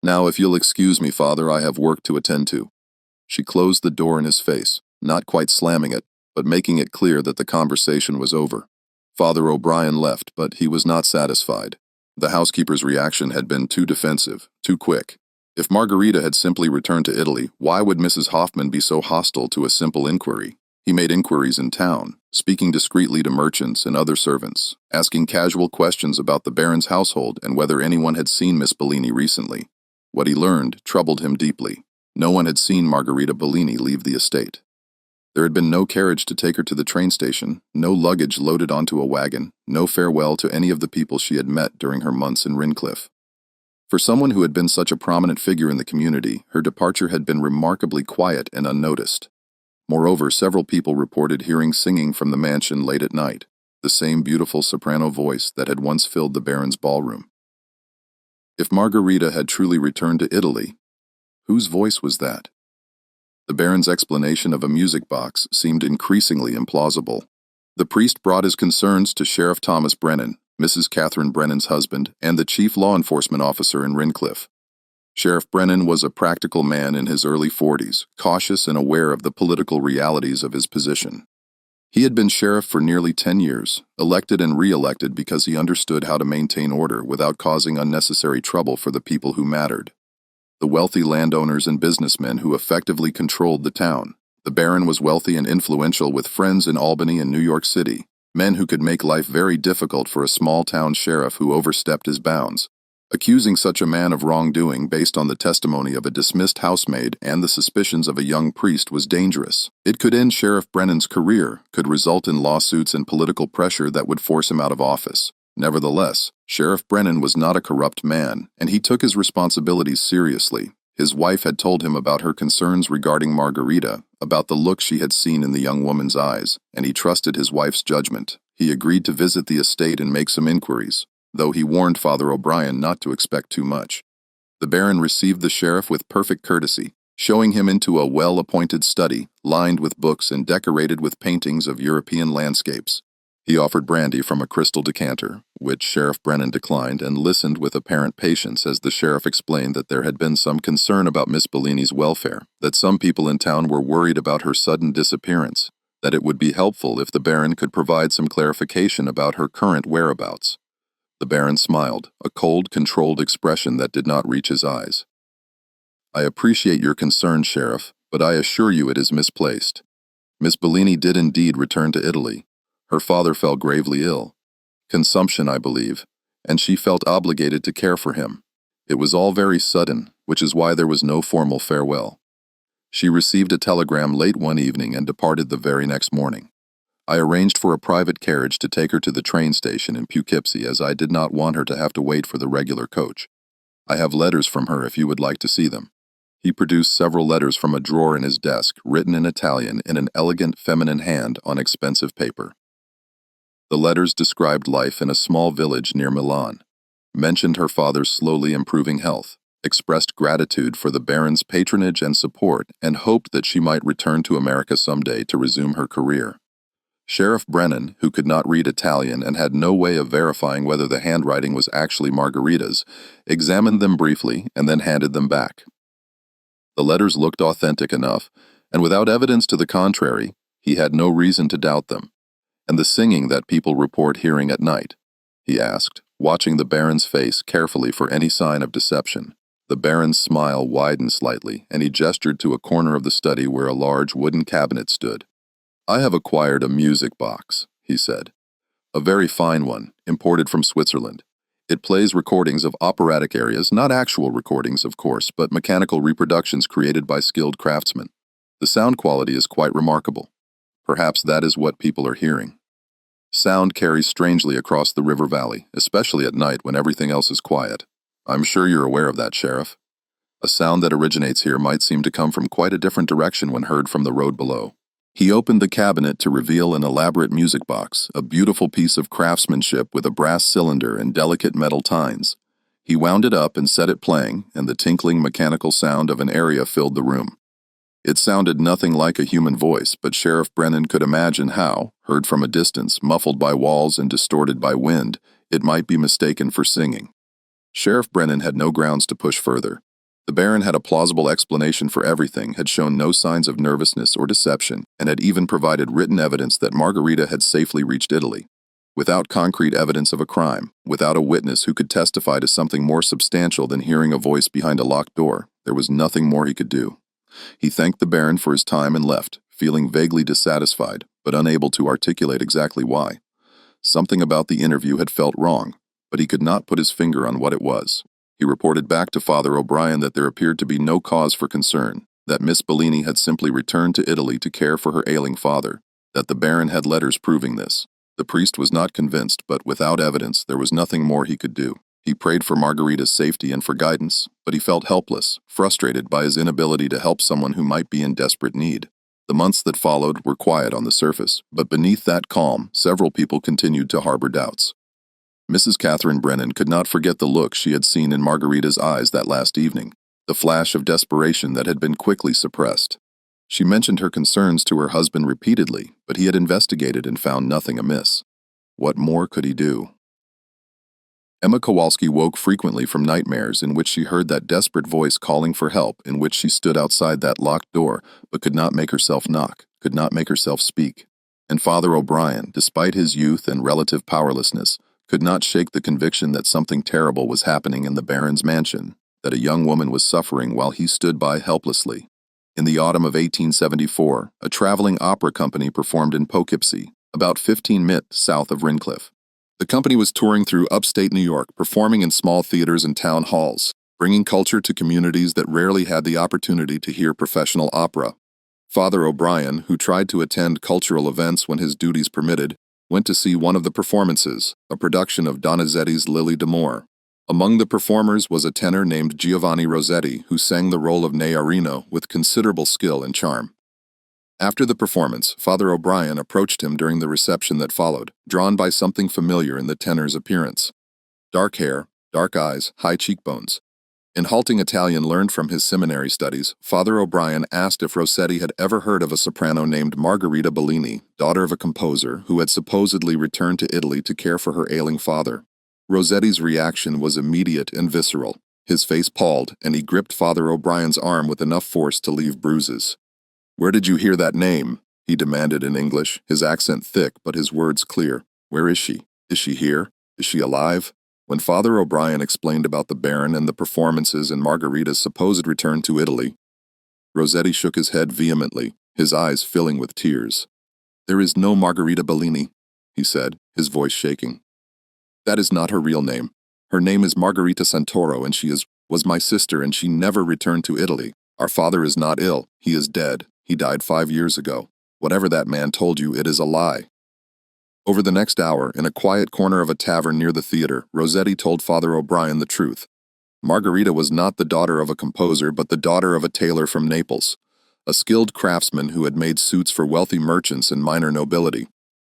Now, if you'll excuse me, Father, I have work to attend to." She closed the door in his face, not quite slamming it, but making it clear that the conversation was over. Father O'Brien left, but he was not satisfied. The housekeeper's reaction had been too defensive, too quick. If Margarita had simply returned to Italy, why would Mrs. Hoffman be so hostile to a simple inquiry? He made inquiries in town, speaking discreetly to merchants and other servants, asking casual questions about the Baron's household and whether anyone had seen Miss Bellini recently. What he learned troubled him deeply. No one had seen Margarita Bellini leave the estate. There had been no carriage to take her to the train station, no luggage loaded onto a wagon, no farewell to any of the people she had met during her months in Rincliffe. For someone who had been such a prominent figure in the community, her departure had been remarkably quiet and unnoticed. Moreover, several people reported hearing singing from the mansion late at night, the same beautiful soprano voice that had once filled the Baron's ballroom. If Margarita had truly returned to Italy, whose voice was that? The Baron's explanation of a music box seemed increasingly implausible. The priest brought his concerns to Sheriff Thomas Brennan, Mrs. Catherine Brennan's husband, and the chief law enforcement officer in Rincliffe. Sheriff Brennan was a practical man in his early 40s, cautious and aware of the political realities of his position. He had been sheriff for nearly 10 years, elected and re-elected because he understood how to maintain order without causing unnecessary trouble for the people who mattered. The wealthy landowners and businessmen who effectively controlled the town. The Baron was wealthy and influential with friends in Albany and New York City, men who could make life very difficult for a small-town sheriff who overstepped his bounds. Accusing such a man of wrongdoing based on the testimony of a dismissed housemaid and the suspicions of a young priest was dangerous. It could end Sheriff Brennan's career, could result in lawsuits and political pressure that would force him out of office. Nevertheless, Sheriff Brennan was not a corrupt man, and he took his responsibilities seriously. His wife had told him about her concerns regarding Margarita, about the look she had seen in the young woman's eyes, and he trusted his wife's judgment. He agreed to visit the estate and make some inquiries, though he warned Father O'Brien not to expect too much. The Baron received the sheriff with perfect courtesy, showing him into a well-appointed study, lined with books and decorated with paintings of European landscapes. He offered brandy from a crystal decanter, which Sheriff Brennan declined, and listened with apparent patience as the sheriff explained that there had been some concern about Miss Bellini's welfare, that some people in town were worried about her sudden disappearance, that it would be helpful if the Baron could provide some clarification about her current whereabouts. The Baron smiled, a cold, controlled expression that did not reach his eyes. "I appreciate your concern, Sheriff, but I assure you it is misplaced. Miss Bellini did indeed return to Italy. Her father fell gravely ill. Consumption, I believe, and she felt obligated to care for him. It was all very sudden, which is why there was no formal farewell. She received a telegram late one evening and departed the very next morning. I arranged for a private carriage to take her to the train station in Poughkeepsie as I did not want her to have to wait for the regular coach. I have letters from her if you would like to see them." He produced several letters from a drawer in his desk, written in Italian in an elegant feminine hand on expensive paper. The letters described life in a small village near Milan, mentioned her father's slowly improving health, expressed gratitude for the Baron's patronage and support, and hoped that she might return to America someday to resume her career. Sheriff Brennan, who could not read Italian and had no way of verifying whether the handwriting was actually Margarita's, examined them briefly and then handed them back. The letters looked authentic enough, and without evidence to the contrary, he had no reason to doubt them. "And the singing that people report hearing at night?" he asked, watching the Baron's face carefully for any sign of deception. The Baron's smile widened slightly, and he gestured to a corner of the study where a large wooden cabinet stood. "I have acquired a music box," he said. "A very fine one, imported from Switzerland. It plays recordings of operatic arias, not actual recordings, of course, but mechanical reproductions created by skilled craftsmen. The sound quality is quite remarkable. Perhaps that is what people are hearing. Sound carries strangely across the river valley, especially at night when everything else is quiet. I'm sure you're aware of that, Sheriff. A sound that originates here might seem to come from quite a different direction when heard from the road below." He opened the cabinet to reveal an elaborate music box, a beautiful piece of craftsmanship with a brass cylinder and delicate metal tines. He wound it up and set it playing, and the tinkling mechanical sound of an area filled the room. It sounded nothing like a human voice, but Sheriff Brennan could imagine how, heard from a distance, muffled by walls and distorted by wind, it might be mistaken for singing. Sheriff Brennan had no grounds to push further. The Baron had a plausible explanation for everything, had shown no signs of nervousness or deception, and had even provided written evidence that Margarita had safely reached Italy. Without concrete evidence of a crime, without a witness who could testify to something more substantial than hearing a voice behind a locked door, there was nothing more he could do. He thanked the Baron for his time and left, feeling vaguely dissatisfied, but unable to articulate exactly why. Something about the interview had felt wrong, but he could not put his finger on what it was. He reported back to Father O'Brien that there appeared to be no cause for concern, that Miss Bellini had simply returned to Italy to care for her ailing father, that the Baron had letters proving this. The priest was not convinced, but without evidence, there was nothing more he could do. He prayed for Margarita's safety and for guidance, but he felt helpless, frustrated by his inability to help someone who might be in desperate need. The months that followed were quiet on the surface, but beneath that calm, several people continued to harbor doubts. Mrs. Catherine Brennan could not forget the look she had seen in Margarita's eyes that last evening, the flash of desperation that had been quickly suppressed. She mentioned her concerns to her husband repeatedly, but he had investigated and found nothing amiss. What more could he do? Emma Kowalski woke frequently from nightmares in which she heard that desperate voice calling for help, in which she stood outside that locked door, but could not make herself knock, could not make herself speak. And Father O'Brien, despite his youth and relative powerlessness, could not shake the conviction that something terrible was happening in the Baron's mansion, that a young woman was suffering while he stood by helplessly. In the autumn of 1874, a traveling opera company performed in Poughkeepsie, about 15 miles south of Rincliffe. The company was touring through upstate New York, performing in small theaters and town halls, bringing culture to communities that rarely had the opportunity to hear professional opera. Father O'Brien, who tried to attend cultural events when his duties permitted, went to see one of the performances, a production of Donizetti's Lily d'Amore. Among the performers was a tenor named Giovanni Rossetti, who sang the role of Nearino with considerable skill and charm. After the performance, Father O'Brien approached him during the reception that followed, drawn by something familiar in the tenor's appearance. Dark hair, dark eyes, high cheekbones. In halting Italian learned from his seminary studies, Father O'Brien asked if Rossetti had ever heard of a soprano named Margarita Bellini, daughter of a composer who had supposedly returned to Italy to care for her ailing father. Rossetti's reaction was immediate and visceral. His face palled, and he gripped Father O'Brien's arm with enough force to leave bruises. "Where did you hear that name?" he demanded in English, his accent thick but his words clear. "Where is she? Is she here? Is she alive?" When Father O'Brien explained about the Baron and the performances and Margarita's supposed return to Italy, Rossetti shook his head vehemently, his eyes filling with tears. "There is no Margarita Bellini," he said, his voice shaking. "That is not her real name. Her name is Margarita Santoro, and she was my sister, and she never returned to Italy. Our father is not ill. He is dead. He died 5 years ago. Whatever that man told you, it is a lie." Over the next hour, in a quiet corner of a tavern near the theater, Rossetti told Father O'Brien the truth. Margarita was not the daughter of a composer, but the daughter of a tailor from Naples, a skilled craftsman who had made suits for wealthy merchants and minor nobility.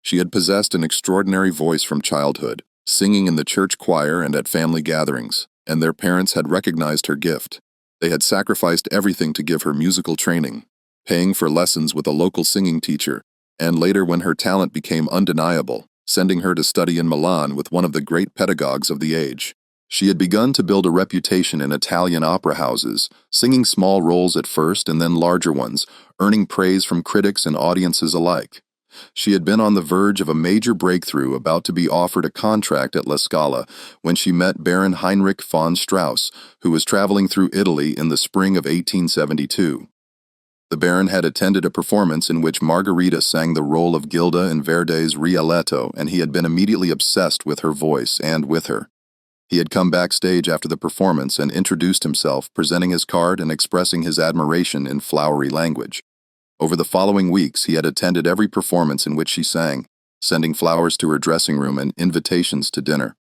She had possessed an extraordinary voice from childhood, singing in the church choir and at family gatherings, and their parents had recognized her gift. They had sacrificed everything to give her musical training, paying for lessons with a local singing teacher, and later, when her talent became undeniable, sending her to study in Milan with one of the great pedagogues of the age. She had begun to build a reputation in Italian opera houses, singing small roles at first and then larger ones, earning praise from critics and audiences alike. She had been on the verge of a major breakthrough, about to be offered a contract at La Scala, when she met Baron Heinrich von Strauss, who was traveling through Italy in the spring of 1872. The Baron had attended a performance in which Margarita sang the role of Gilda in Verdi's Rigoletto, and he had been immediately obsessed with her voice and with her. He had come backstage after the performance and introduced himself, presenting his card and expressing his admiration in flowery language. Over the following weeks, he had attended every performance in which she sang, sending flowers to her dressing room and invitations to dinner.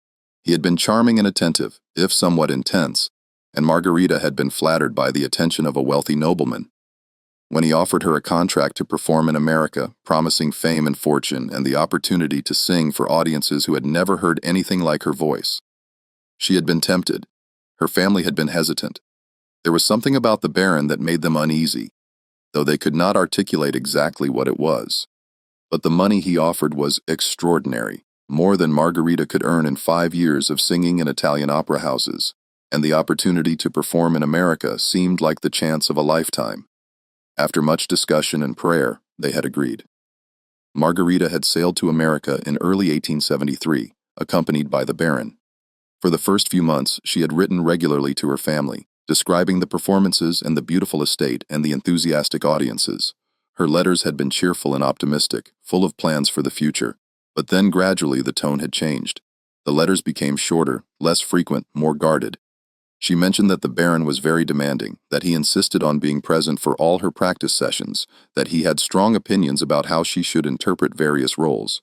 He had been charming and attentive, if somewhat intense, and Margarita had been flattered by the attention of a wealthy nobleman. When he offered her a contract to perform in America, promising fame and fortune and the opportunity to sing for audiences who had never heard anything like her voice, she had been tempted, Her family had been hesitant. There was something about the Baron that made them uneasy, though they could not articulate exactly what it was. But the money he offered was extraordinary, more than Margarita could earn in 5 years of singing in Italian opera houses, and the opportunity to perform in America seemed like the chance of a lifetime. After much discussion and prayer, they had agreed. Margarita had sailed to America in early 1873, accompanied by the Baron. For the first few months, she had written regularly to her family, describing the performances and the beautiful estate and the enthusiastic audiences. Her letters had been cheerful and optimistic, full of plans for the future, but then gradually the tone had changed. The letters became shorter, less frequent, more guarded. She mentioned that the Baron was very demanding, that he insisted on being present for all her practice sessions, that he had strong opinions about how she should interpret various roles.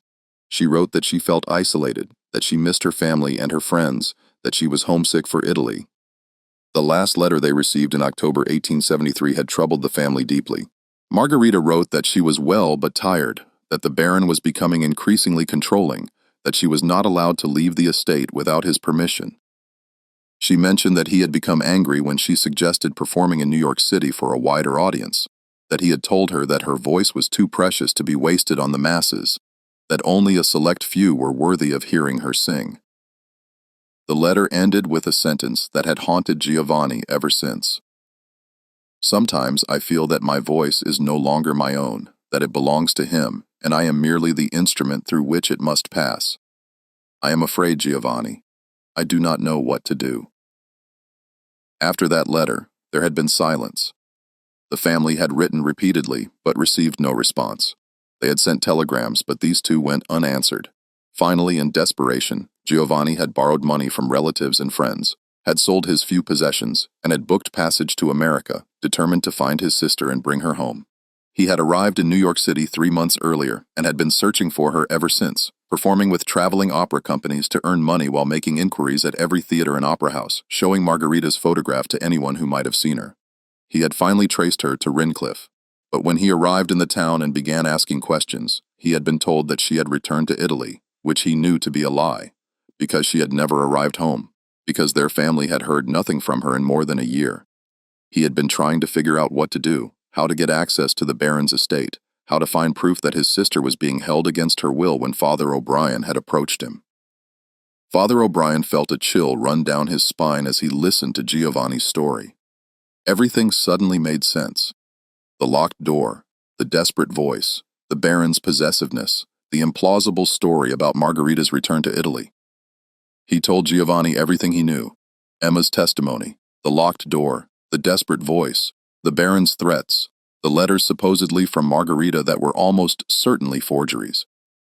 She wrote that she felt isolated, that she missed her family and her friends, that she was homesick for Italy. The last letter they received in October 1873 had troubled the family deeply. Margarita wrote that she was well but tired, that the Baron was becoming increasingly controlling, that she was not allowed to leave the estate without his permission. She mentioned that he had become angry when she suggested performing in New York City for a wider audience, that he had told her that her voice was too precious to be wasted on the masses, that only a select few were worthy of hearing her sing. The letter ended with a sentence that had haunted Giovanni ever since. Sometimes I feel that my voice is no longer my own, that it belongs to him, and I am merely the instrument through which it must pass. I am afraid, Giovanni. I do not know what to do. After that letter, there had been silence. The family had written repeatedly, but received no response. They had sent telegrams, but these too went unanswered. Finally, in desperation, Giovanni had borrowed money from relatives and friends, had sold his few possessions, and had booked passage to America, determined to find his sister and bring her home. He had arrived in New York City 3 months earlier and had been searching for her ever since, performing with traveling opera companies to earn money while making inquiries at every theater and opera house, showing Margarita's photograph to anyone who might have seen her. He had finally traced her to Rincliffe, but when he arrived in the town and began asking questions, he had been told that she had returned to Italy, which he knew to be a lie, because she had never arrived home, because their family had heard nothing from her in more than a year. He had been trying to figure out what to do, how to get access to the Baron's estate, how to find proof that his sister was being held against her will when Father O'Brien had approached him. Father O'Brien felt a chill run down his spine as he listened to Giovanni's story. Everything suddenly made sense. The locked door, the desperate voice, the Baron's possessiveness, the implausible story about Margarita's return to Italy. He told Giovanni everything he knew: Emma's testimony, the locked door, the desperate voice, the Baron's threats, the letters supposedly from Margarita that were almost certainly forgeries.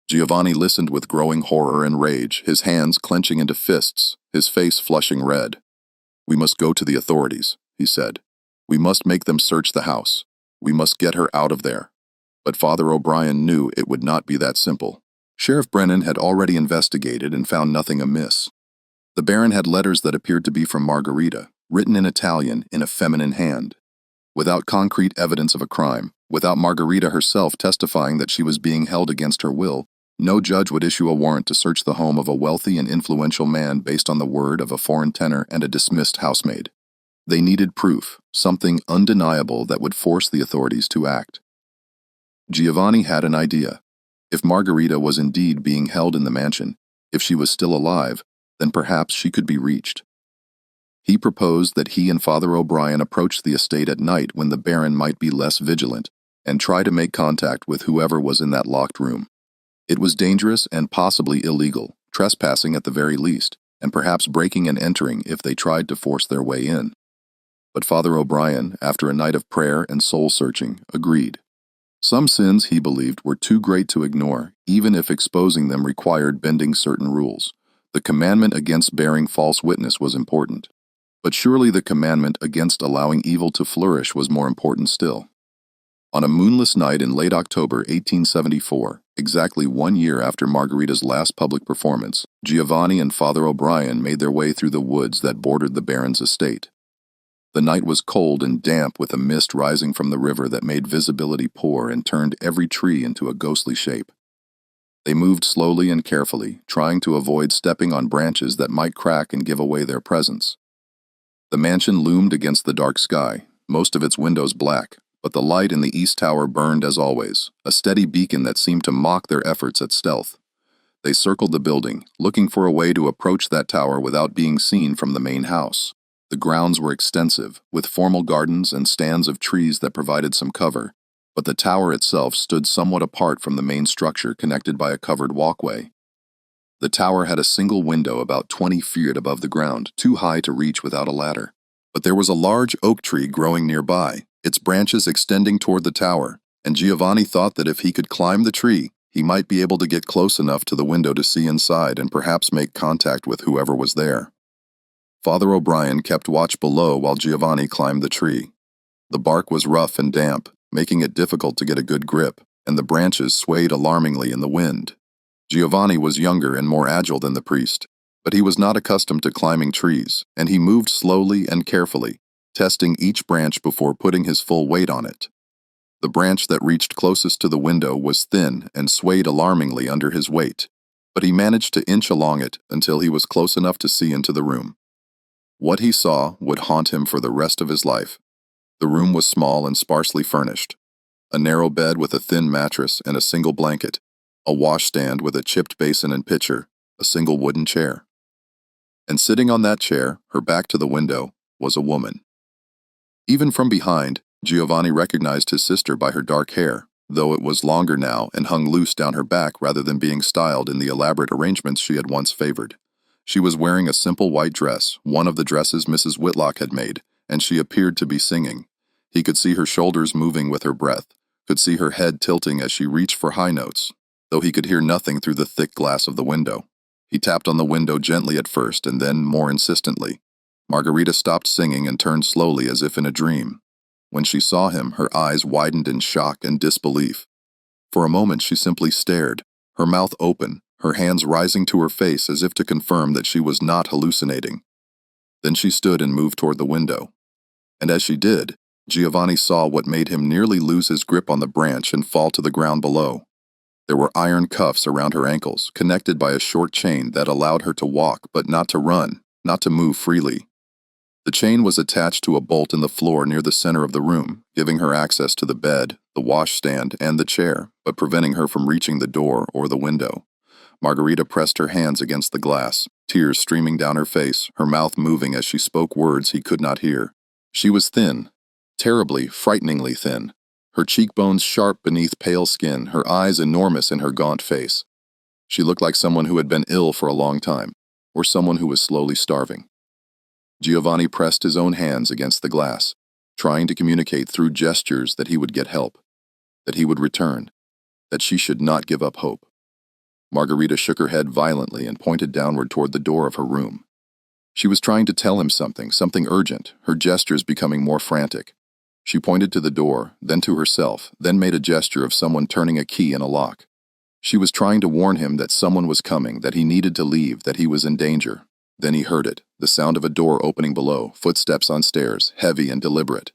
Giovanni listened with growing horror and rage, his hands clenching into fists, his face flushing red. "We must go to the authorities," he said. "We must make them search the house. We must get her out of there." But Father O'Brien knew it would not be that simple. Sheriff Brennan had already investigated and found nothing amiss. The Baron had letters that appeared to be from Margarita, written in Italian in a feminine hand. Without concrete evidence of a crime, without Margarita herself testifying that she was being held against her will, no judge would issue a warrant to search the home of a wealthy and influential man based on the word of a foreign tenor and a dismissed housemaid. They needed proof, something undeniable that would force the authorities to act. Giovanni had an idea. If Margarita was indeed being held in the mansion, if she was still alive, then perhaps she could be reached. He proposed that he and Father O'Brien approach the estate at night when the Baron might be less vigilant, and try to make contact with whoever was in that locked room. It was dangerous and possibly illegal, trespassing at the very least, and perhaps breaking and entering if they tried to force their way in. But Father O'Brien, after a night of prayer and soul-searching, agreed. Some sins, he believed, were too great to ignore, even if exposing them required bending certain rules. The commandment against bearing false witness was important. But surely the commandment against allowing evil to flourish was more important still. On a moonless night in late October 1874, exactly 1 year after Margarita's last public performance, Giovanni and Father O'Brien made their way through the woods that bordered the Baron's estate. The night was cold and damp with a mist rising from the river that made visibility poor and turned every tree into a ghostly shape. They moved slowly and carefully, trying to avoid stepping on branches that might crack and give away their presence. The mansion loomed against the dark sky, most of its windows black, but the light in the east tower burned as always, a steady beacon that seemed to mock their efforts at stealth. They circled the building, looking for a way to approach that tower without being seen from the main house. The grounds were extensive, with formal gardens and stands of trees that provided some cover, but the tower itself stood somewhat apart from the main structure, connected by a covered walkway. The tower had a single window about 20 feet above the ground, too high to reach without a ladder. But there was a large oak tree growing nearby, its branches extending toward the tower, and Giovanni thought that if he could climb the tree, he might be able to get close enough to the window to see inside and perhaps make contact with whoever was there. Father O'Brien kept watch below while Giovanni climbed the tree. The bark was rough and damp, making it difficult to get a good grip, and the branches swayed alarmingly in the wind. Giovanni was younger and more agile than the priest, but he was not accustomed to climbing trees, and he moved slowly and carefully, testing each branch before putting his full weight on it. The branch that reached closest to the window was thin and swayed alarmingly under his weight, but he managed to inch along it until he was close enough to see into the room. What he saw would haunt him for the rest of his life. The room was small and sparsely furnished. A narrow bed with a thin mattress and a single blanket, a washstand with a chipped basin and pitcher, a single wooden chair. And sitting on that chair, her back to the window, was a woman. Even from behind, Giovanni recognized his sister by her dark hair, though it was longer now and hung loose down her back rather than being styled in the elaborate arrangements she had once favored. She was wearing a simple white dress, one of the dresses Mrs. Whitlock had made, and she appeared to be singing. He could see her shoulders moving with her breath, could see her head tilting as she reached for high notes, though he could hear nothing through the thick glass of the window. He tapped on the window gently at first and then more insistently. Margarita stopped singing and turned slowly as if in a dream. When she saw him, her eyes widened in shock and disbelief. For a moment she simply stared, her mouth open, her hands rising to her face as if to confirm that she was not hallucinating. Then she stood and moved toward the window. And as she did, Giovanni saw what made him nearly lose his grip on the branch and fall to the ground below. There were iron cuffs around her ankles, connected by a short chain that allowed her to walk but not to run, not to move freely. The chain was attached to a bolt in the floor near the center of the room, giving her access to the bed, the washstand, and the chair, but preventing her from reaching the door or the window. Margarita pressed her hands against the glass, tears streaming down her face, her mouth moving as she spoke words he could not hear. She was thin, terribly, frighteningly thin, her cheekbones sharp beneath pale skin, her eyes enormous in her gaunt face. She looked like someone who had been ill for a long time, or someone who was slowly starving. Giovanni pressed his own hands against the glass, trying to communicate through gestures that he would get help, that he would return, that she should not give up hope. Margarita shook her head violently and pointed downward toward the door of her room. She was trying to tell him something urgent, her gestures becoming more frantic. She pointed to the door, then to herself, then made a gesture of someone turning a key in a lock. She was trying to warn him that someone was coming, that he needed to leave, that he was in danger. Then he heard it, the sound of a door opening below, footsteps on stairs, heavy and deliberate.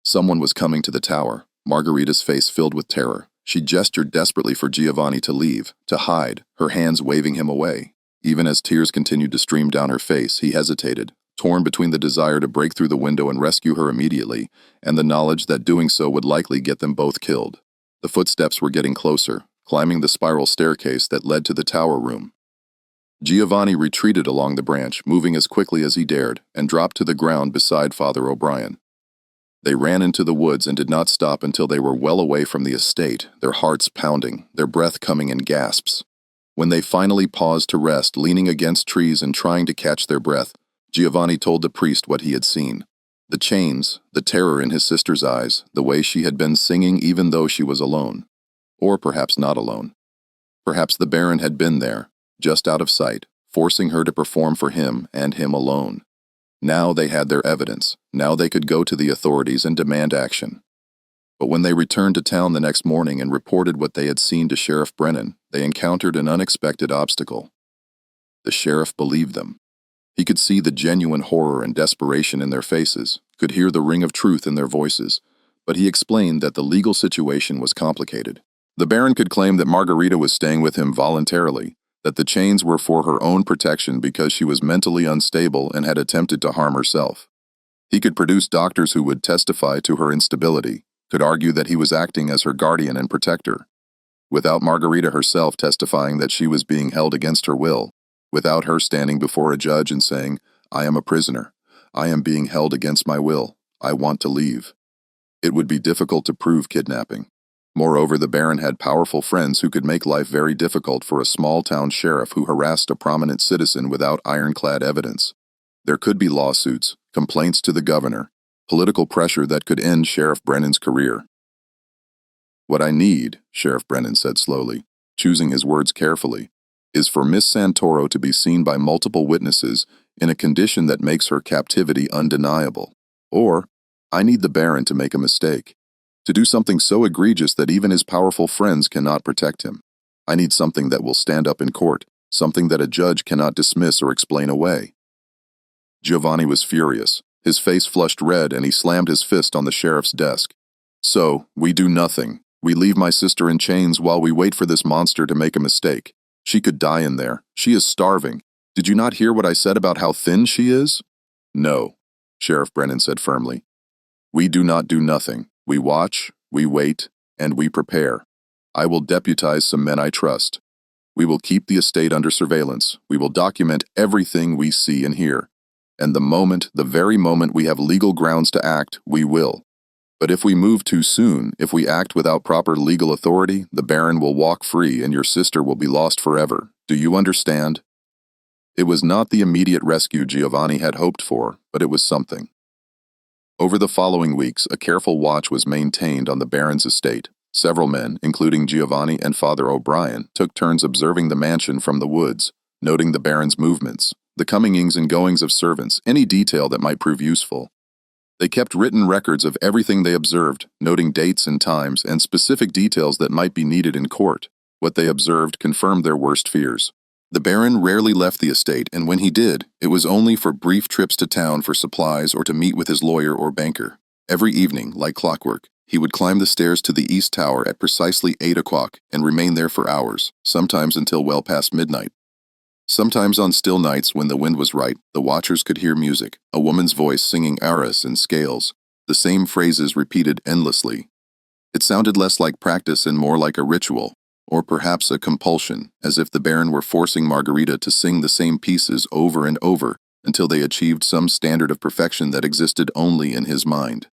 Someone was coming to the tower. Margarita's face filled with terror. She gestured desperately for Giovanni to leave, to hide, her hands waving him away. Even as tears continued to stream down her face, he hesitated, torn between the desire to break through the window and rescue her immediately, and the knowledge that doing so would likely get them both killed. The footsteps were getting closer, climbing the spiral staircase that led to the tower room. Giovanni retreated along the branch, moving as quickly as he dared, and dropped to the ground beside Father O'Brien. They ran into the woods and did not stop until they were well away from the estate, their hearts pounding, their breath coming in gasps. When they finally paused to rest, leaning against trees and trying to catch their breath, Giovanni told the priest what he had seen. The chains, the terror in his sister's eyes, the way she had been singing even though she was alone. Or perhaps not alone. Perhaps the Baron had been there, just out of sight, forcing her to perform for him and him alone. Now they had their evidence. Now they could go to the authorities and demand action. But when they returned to town the next morning and reported what they had seen to Sheriff Brennan, they encountered an unexpected obstacle. The sheriff believed them. He could see the genuine horror and desperation in their faces, could hear the ring of truth in their voices, but he explained that the legal situation was complicated. The Baron could claim that Margarita was staying with him voluntarily, that the chains were for her own protection because she was mentally unstable and had attempted to harm herself. He could produce doctors who would testify to her instability, could argue that he was acting as her guardian and protector, without Margarita herself testifying that she was being held against her will, without her standing before a judge and saying, "I am a prisoner. I am being held against my will. I want to leave." It would be difficult to prove kidnapping. Moreover, the Baron had powerful friends who could make life very difficult for a small-town sheriff who harassed a prominent citizen without ironclad evidence. There could be lawsuits, complaints to the governor, political pressure that could end Sheriff Brennan's career. "What I need," Sheriff Brennan said slowly, choosing his words carefully, "is for Miss Santoro to be seen by multiple witnesses in a condition that makes her captivity undeniable. Or, I need the Baron to make a mistake, to do something so egregious that even his powerful friends cannot protect him. I need something that will stand up in court, something that a judge cannot dismiss or explain away." Giovanni was furious. His face flushed red and he slammed his fist on the sheriff's desk. "So, we do nothing. We leave my sister in chains while we wait for this monster to make a mistake. She could die in there. She is starving. Did you not hear what I said about how thin she is?" "No," Sheriff Brennan said firmly. "We do not do nothing. We watch, we wait, and we prepare. I will deputize some men I trust. We will keep the estate under surveillance. We will document everything we see and hear. And the very moment we have legal grounds to act, we will. But if we move too soon, if we act without proper legal authority, the Baron will walk free and your sister will be lost forever. Do you understand?" It was not the immediate rescue Giovanni had hoped for, but it was something. Over the following weeks, a careful watch was maintained on the Baron's estate. Several men, including Giovanni and Father O'Brien, took turns observing the mansion from the woods, noting the Baron's movements, the comings and goings of servants, any detail that might prove useful. They kept written records of everything they observed, noting dates and times and specific details that might be needed in court. What they observed confirmed their worst fears. The Baron rarely left the estate, and when he did, it was only for brief trips to town for supplies or to meet with his lawyer or banker. Every evening, like clockwork, he would climb the stairs to the East Tower at precisely 8 o'clock and remain there for hours, sometimes until well past midnight. Sometimes on still nights when the wind was right, the watchers could hear music, a woman's voice singing arias and scales, the same phrases repeated endlessly. It sounded less like practice and more like a ritual, or perhaps a compulsion, as if the Baron were forcing Margarita to sing the same pieces over and over until they achieved some standard of perfection that existed only in his mind.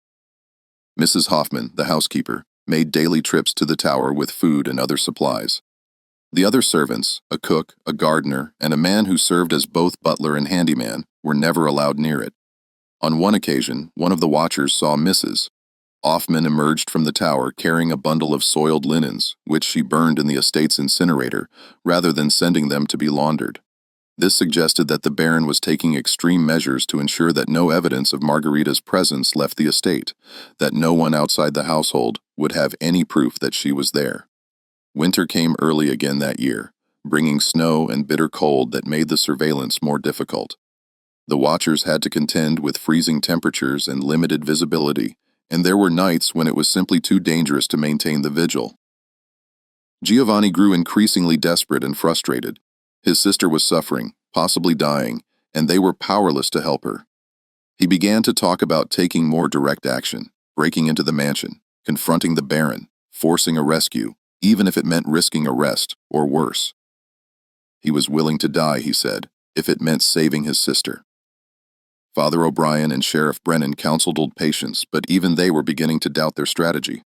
Mrs. Hoffman, the housekeeper, made daily trips to the tower with food and other supplies. The other servants, a cook, a gardener, and a man who served as both butler and handyman, were never allowed near it. On one occasion, one of the watchers saw Mrs. Hoffman emerged from the tower carrying a bundle of soiled linens, which she burned in the estate's incinerator, rather than sending them to be laundered. This suggested that the Baron was taking extreme measures to ensure that no evidence of Margarita's presence left the estate, that no one outside the household would have any proof that she was there. Winter came early again that year, bringing snow and bitter cold that made the surveillance more difficult. The watchers had to contend with freezing temperatures and limited visibility, and there were nights when it was simply too dangerous to maintain the vigil. Giovanni grew increasingly desperate and frustrated. His sister was suffering, possibly dying, and they were powerless to help her. He began to talk about taking more direct action, breaking into the mansion, confronting the Baron, forcing a rescue, even if it meant risking arrest, or worse. He was willing to die, he said, if it meant saving his sister. Father O'Brien and Sheriff Brennan counseled old patients, but even they were beginning to doubt their strategy.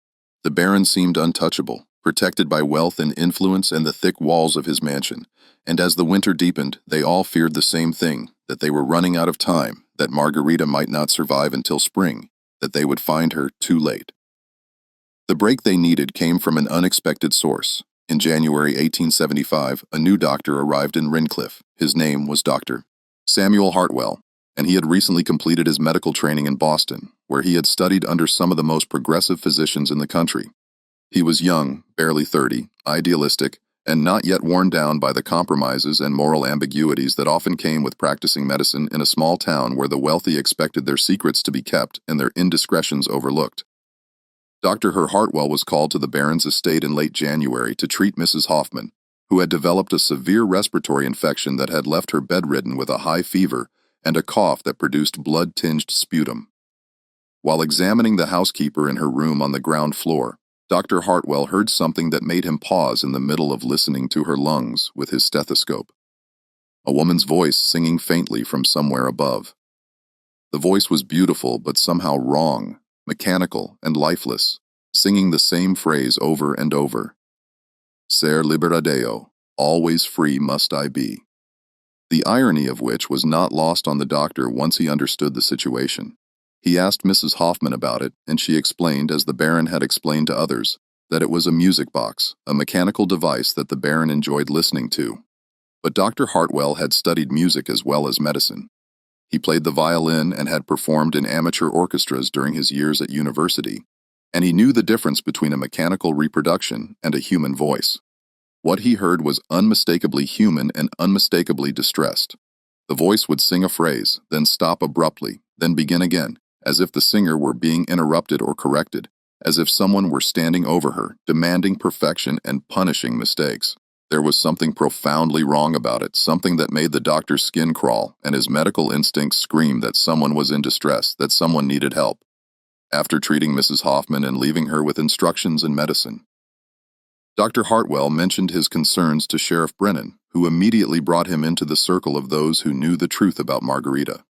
The Baron seemed untouchable, protected by wealth and influence and the thick walls of his mansion, and as the winter deepened, they all feared the same thing, that they were running out of time, that Margarita might not survive until spring, that they would find her too late. The break they needed came from an unexpected source. In January 1875, a new doctor arrived in Rincliffe. His name was Dr. Samuel Hartwell, and he had recently completed his medical training in Boston, where he had studied under some of the most progressive physicians in the country. He was young, barely 30, idealistic, and not yet worn down by the compromises and moral ambiguities that often came with practicing medicine in a small town where the wealthy expected their secrets to be kept and their indiscretions overlooked. Dr. Hartwell was called to the Baron's estate in late January to treat Mrs. Hoffman, who had developed a severe respiratory infection that had left her bedridden with a high fever and a cough that produced blood-tinged sputum. While examining the housekeeper in her room on the ground floor, Dr. Hartwell heard something that made him pause in the middle of listening to her lungs with his stethoscope. A woman's voice singing faintly from somewhere above. The voice was beautiful but somehow wrong, mechanical and lifeless, singing the same phrase over and over. Ser libera Deo, always free must I be. The irony of which was not lost on the doctor once he understood the situation. He asked Mrs. Hoffman about it, and she explained, as the Baron had explained to others, that it was a music box, a mechanical device that the Baron enjoyed listening to. But Dr. Hartwell had studied music as well as medicine. He played the violin and had performed in amateur orchestras during his years at university, and he knew the difference between a mechanical reproduction and a human voice. What he heard was unmistakably human and unmistakably distressed. The voice would sing a phrase, then stop abruptly, then begin again, as if the singer were being interrupted or corrected, as if someone were standing over her, demanding perfection and punishing mistakes. There was something profoundly wrong about it, something that made the doctor's skin crawl, and his medical instincts scream that someone was in distress, that someone needed help. After treating Mrs. Hoffman and leaving her with instructions and medicine, Dr. Hartwell mentioned his concerns to Sheriff Brennan, who immediately brought him into the circle of those who knew the truth about Margarita.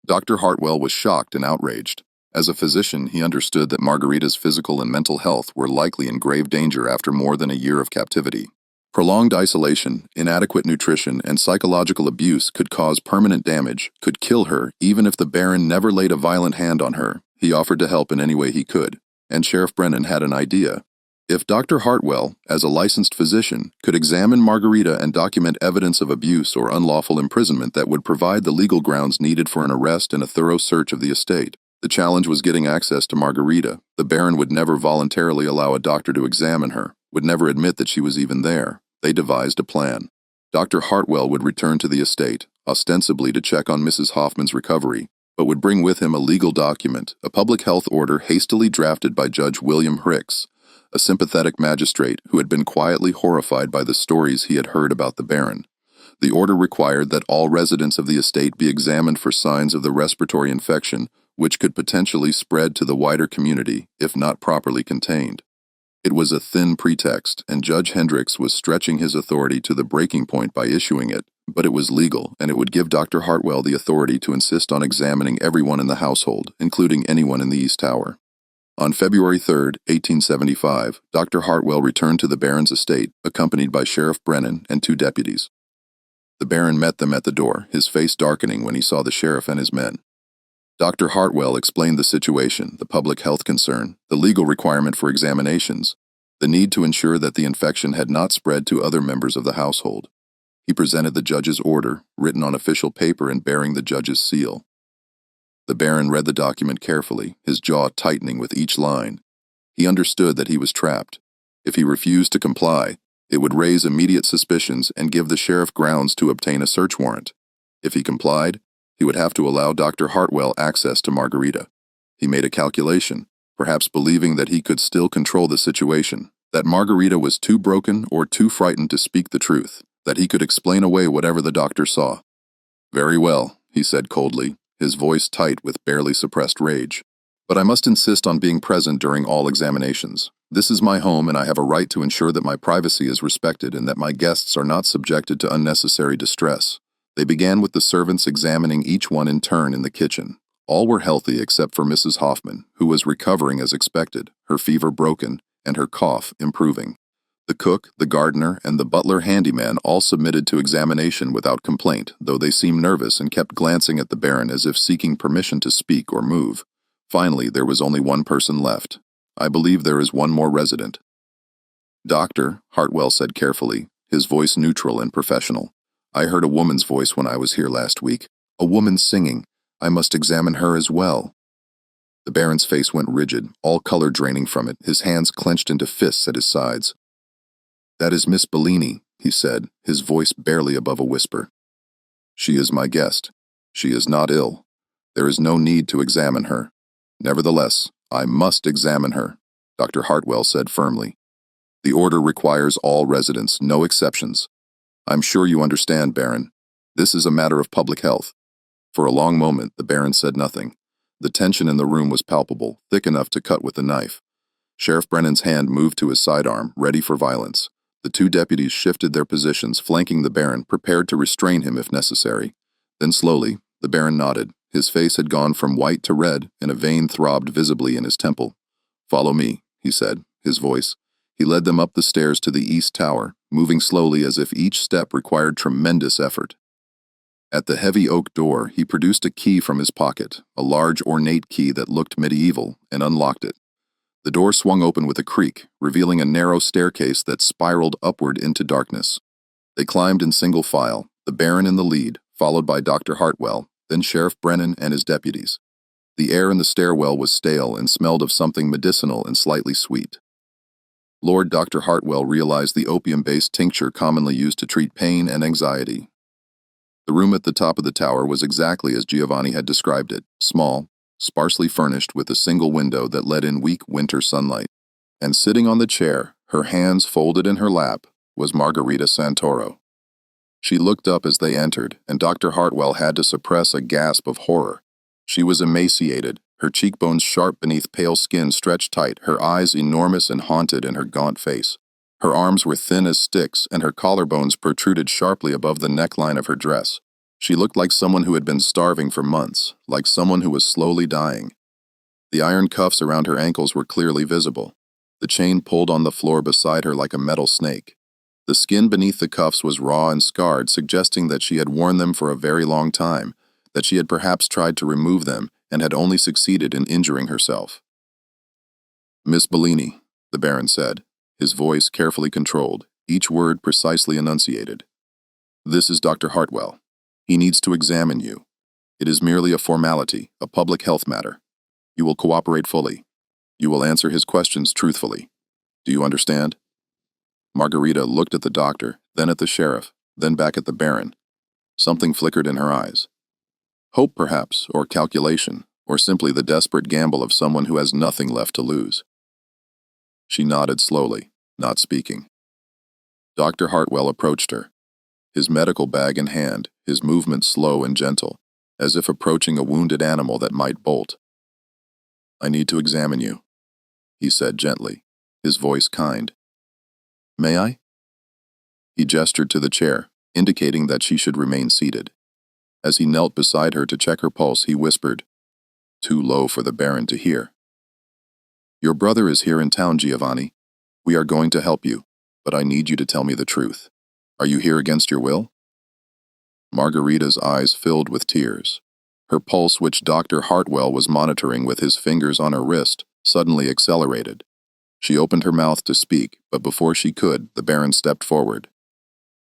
Dr. Hartwell was shocked and outraged. As a physician, he understood that Margarita's physical and mental health were likely in grave danger after more than a year of captivity. Prolonged isolation, inadequate nutrition, and psychological abuse could cause permanent damage, could kill her, even if the Baron never laid a violent hand on her. He offered to help in any way he could, and Sheriff Brennan had an idea. If Dr. Hartwell, as a licensed physician, could examine Margarita and document evidence of abuse or unlawful imprisonment that would provide the legal grounds needed for an arrest and a thorough search of the estate. The challenge was getting access to Margarita. The Baron would never voluntarily allow a doctor to examine her, would never admit that she was even there. They devised a plan. Dr. Hartwell would return to the estate, ostensibly to check on Mrs. Hoffman's recovery, but would bring with him a legal document, a public health order hastily drafted by Judge William Hicks, a sympathetic magistrate who had been quietly horrified by the stories he had heard about the Baron. The order required that all residents of the estate be examined for signs of the respiratory infection, which could potentially spread to the wider community if not properly contained. It was a thin pretext, and Judge Hendricks was stretching his authority to the breaking point by issuing it, but it was legal, and it would give Dr. Hartwell the authority to insist on examining everyone in the household, including anyone in the East Tower. On February 3, 1875, Dr. Hartwell returned to the Baron's estate, accompanied by Sheriff Brennan and 2 deputies. The Baron met them at the door, his face darkening when he saw the sheriff and his men. Dr. Hartwell explained the situation, the public health concern, the legal requirement for examinations, the need to ensure that the infection had not spread to other members of the household. He presented the judge's order, written on official paper and bearing the judge's seal. The Baron read the document carefully, his jaw tightening with each line. He understood that he was trapped. If he refused to comply, it would raise immediate suspicions and give the sheriff grounds to obtain a search warrant. If he complied, he would have to allow Dr. Hartwell access to Margarita. He made a calculation, perhaps believing that he could still control the situation, that Margarita was too broken or too frightened to speak the truth, that he could explain away whatever the doctor saw. "Very well," he said coldly, his voice tight with barely suppressed rage. "But I must insist on being present during all examinations. This is my home, and I have a right to ensure that my privacy is respected and that my guests are not subjected to unnecessary distress." They began with the servants examining each one in turn in the kitchen. All were healthy except for Mrs. Hoffman, who was recovering as expected, her fever broken, and her cough improving. The cook, the gardener, and the butler handyman all submitted to examination without complaint, though they seemed nervous and kept glancing at the Baron as if seeking permission to speak or move. Finally, there was only one person left. "I believe there is one more resident." "Doctor," Hartwell said carefully, his voice neutral and professional. "I heard a woman's voice when I was here last week. A woman singing. I must examine her as well." The Baron's face went rigid, all color draining from it, his hands clenched into fists at his sides. "That is Miss Bellini," he said, his voice barely above a whisper. "She is my guest. She is not ill. There is no need to examine her. Nevertheless, I must examine her," Dr. Hartwell said firmly. "The order requires all residents, no exceptions. I'm sure you understand, Baron. This is a matter of public health." For a long moment, the Baron said nothing. The tension in the room was palpable, thick enough to cut with a knife. Sheriff Brennan's hand moved to his sidearm, ready for violence. The two deputies shifted their positions, flanking the Baron, prepared to restrain him if necessary. Then slowly, the Baron nodded. His face had gone from white to red, and a vein throbbed visibly in his temple. "Follow me," he said, his voice. He led them up the stairs to the east tower, moving slowly as if each step required tremendous effort. At the heavy oak door, he produced a key from his pocket, a large ornate key that looked medieval, and unlocked it. The door swung open with a creak, revealing a narrow staircase that spiraled upward into darkness. They climbed in single file, the Baron in the lead, followed by Dr. Hartwell, then Sheriff Brennan and his deputies. The air in the stairwell was stale and smelled of something medicinal and slightly sweet. Lord Dr. Hartwell realized the opium-based tincture commonly used to treat pain and anxiety. The room at the top of the tower was exactly as Giovanni had described it, small, sparsely furnished with a single window that let in weak winter sunlight. And sitting on the chair, her hands folded in her lap, was Margarita Santoro. She looked up as they entered, and Dr. Hartwell had to suppress a gasp of horror. She was emaciated, her cheekbones sharp beneath pale skin stretched tight, her eyes enormous and haunted in her gaunt face. Her arms were thin as sticks, and her collarbones protruded sharply above the neckline of her dress. She looked like someone who had been starving for months, like someone who was slowly dying. The iron cuffs around her ankles were clearly visible. The chain pulled on the floor beside her like a metal snake. The skin beneath the cuffs was raw and scarred, suggesting that she had worn them for a very long time, that she had perhaps tried to remove them and had only succeeded in injuring herself. "Miss Bellini," the Baron said, his voice carefully controlled, each word precisely enunciated. "This is Dr. Hartwell. He needs to examine you. It is merely a formality, a public health matter. You will cooperate fully. You will answer his questions truthfully. Do you understand?" Margarita looked at the doctor, then at the sheriff, then back at the Baron. Something flickered in her eyes. Hope, perhaps, or calculation, or simply the desperate gamble of someone who has nothing left to lose. She nodded slowly, not speaking. Dr. Hartwell approached her, his medical bag in hand, his movement slow and gentle, as if approaching a wounded animal that might bolt. "I need to examine you," he said gently, his voice kind. "May I?" He gestured to the chair, indicating that she should remain seated. As he knelt beside her to check her pulse, he whispered, too low for the Baron to hear. "Your brother is here in town, Giovanni. We are going to help you, but I need you to tell me the truth. Are you here against your will?" Margarita's eyes filled with tears. Her pulse, which Dr. Hartwell was monitoring with his fingers on her wrist, suddenly accelerated. She opened her mouth to speak, but before she could, the Baron stepped forward.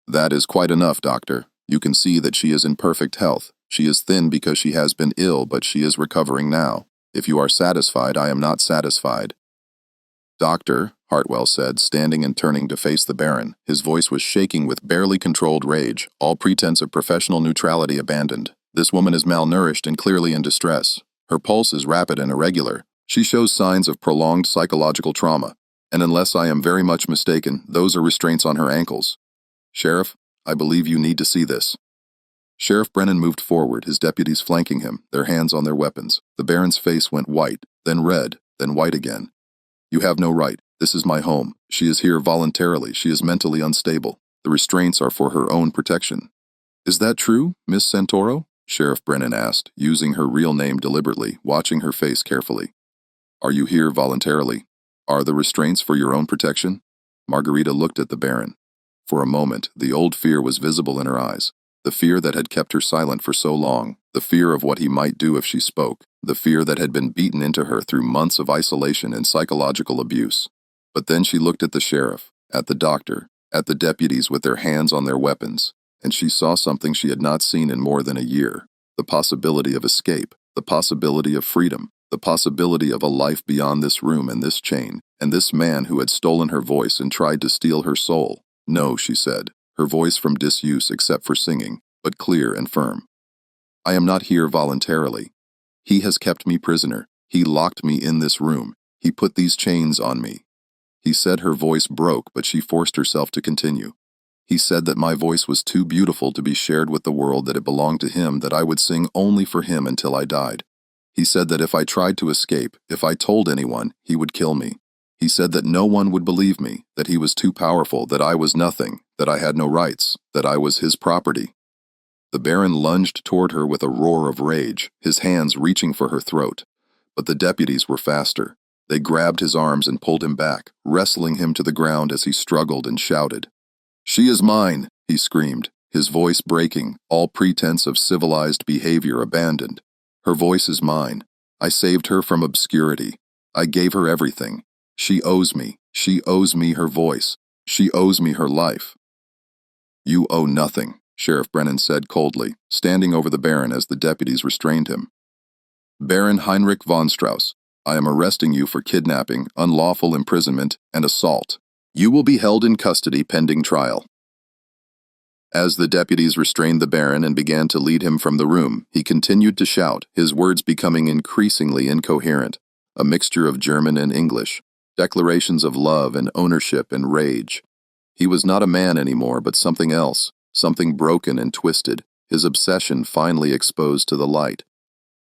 "That is quite enough, Doctor. You can see that she is in perfect health. She is thin because she has been ill, but she is recovering now. If you are satisfied, I am not satisfied." "Doctor," Hartwell said, standing and turning to face the Baron. His voice was shaking with barely controlled rage, all pretense of professional neutrality abandoned. "This woman is malnourished and clearly in distress. Her pulse is rapid and irregular. She shows signs of prolonged psychological trauma, and unless I am very much mistaken, those are restraints on her ankles. Sheriff, I believe you need to see this." Sheriff Brennan moved forward, his deputies flanking him, their hands on their weapons. The Baron's face went white, then red, then white again. "You have no right. This is my home. She is here voluntarily. She is mentally unstable. The restraints are for her own protection." "Is that true, Miss Santoro?" Sheriff Brennan asked, using her real name deliberately, watching her face carefully. "Are you here voluntarily? Are the restraints for your own protection?" Margarita looked at the Baron. For a moment, the old fear was visible in her eyes. The fear that had kept her silent for so long, the fear of what he might do if she spoke, the fear that had been beaten into her through months of isolation and psychological abuse. But then she looked at the sheriff, at the doctor, at the deputies with their hands on their weapons, and she saw something she had not seen in more than a year: the possibility of escape, the possibility of freedom, the possibility of a life beyond this room and this chain, and this man who had stolen her voice and tried to steal her soul. "No," she said, her voice from disuse except for singing, but clear and firm. "I am not here voluntarily. He has kept me prisoner. He locked me in this room. He put these chains on me." He said her voice broke, but she forced herself to continue. "He said that my voice was too beautiful to be shared with the world, that it belonged to him, that I would sing only for him until I died. He said that if I tried to escape, if I told anyone, he would kill me. He said that no one would believe me, that he was too powerful, that I was nothing, that I had no rights, that I was his property. The Baron lunged toward her with a roar of rage, his hands reaching for her throat. But the deputies were faster. They grabbed his arms and pulled him back, wrestling him to the ground as he struggled and shouted. "She is mine," he screamed, his voice breaking, all pretense of civilized behavior abandoned. "Her voice is mine. I saved her from obscurity. I gave her everything. She owes me. She owes me her voice. She owes me her life." "You owe nothing," Sheriff Brennan said coldly, standing over the Baron as the deputies restrained him. "Baron Heinrich von Strauss, I am arresting you for kidnapping, unlawful imprisonment, and assault. You will be held in custody pending trial." As the deputies restrained the Baron and began to lead him from the room, he continued to shout, his words becoming increasingly incoherent, a mixture of German and English, declarations of love and ownership and rage. He was not a man anymore, but something else, something broken and twisted, his obsession finally exposed to the light.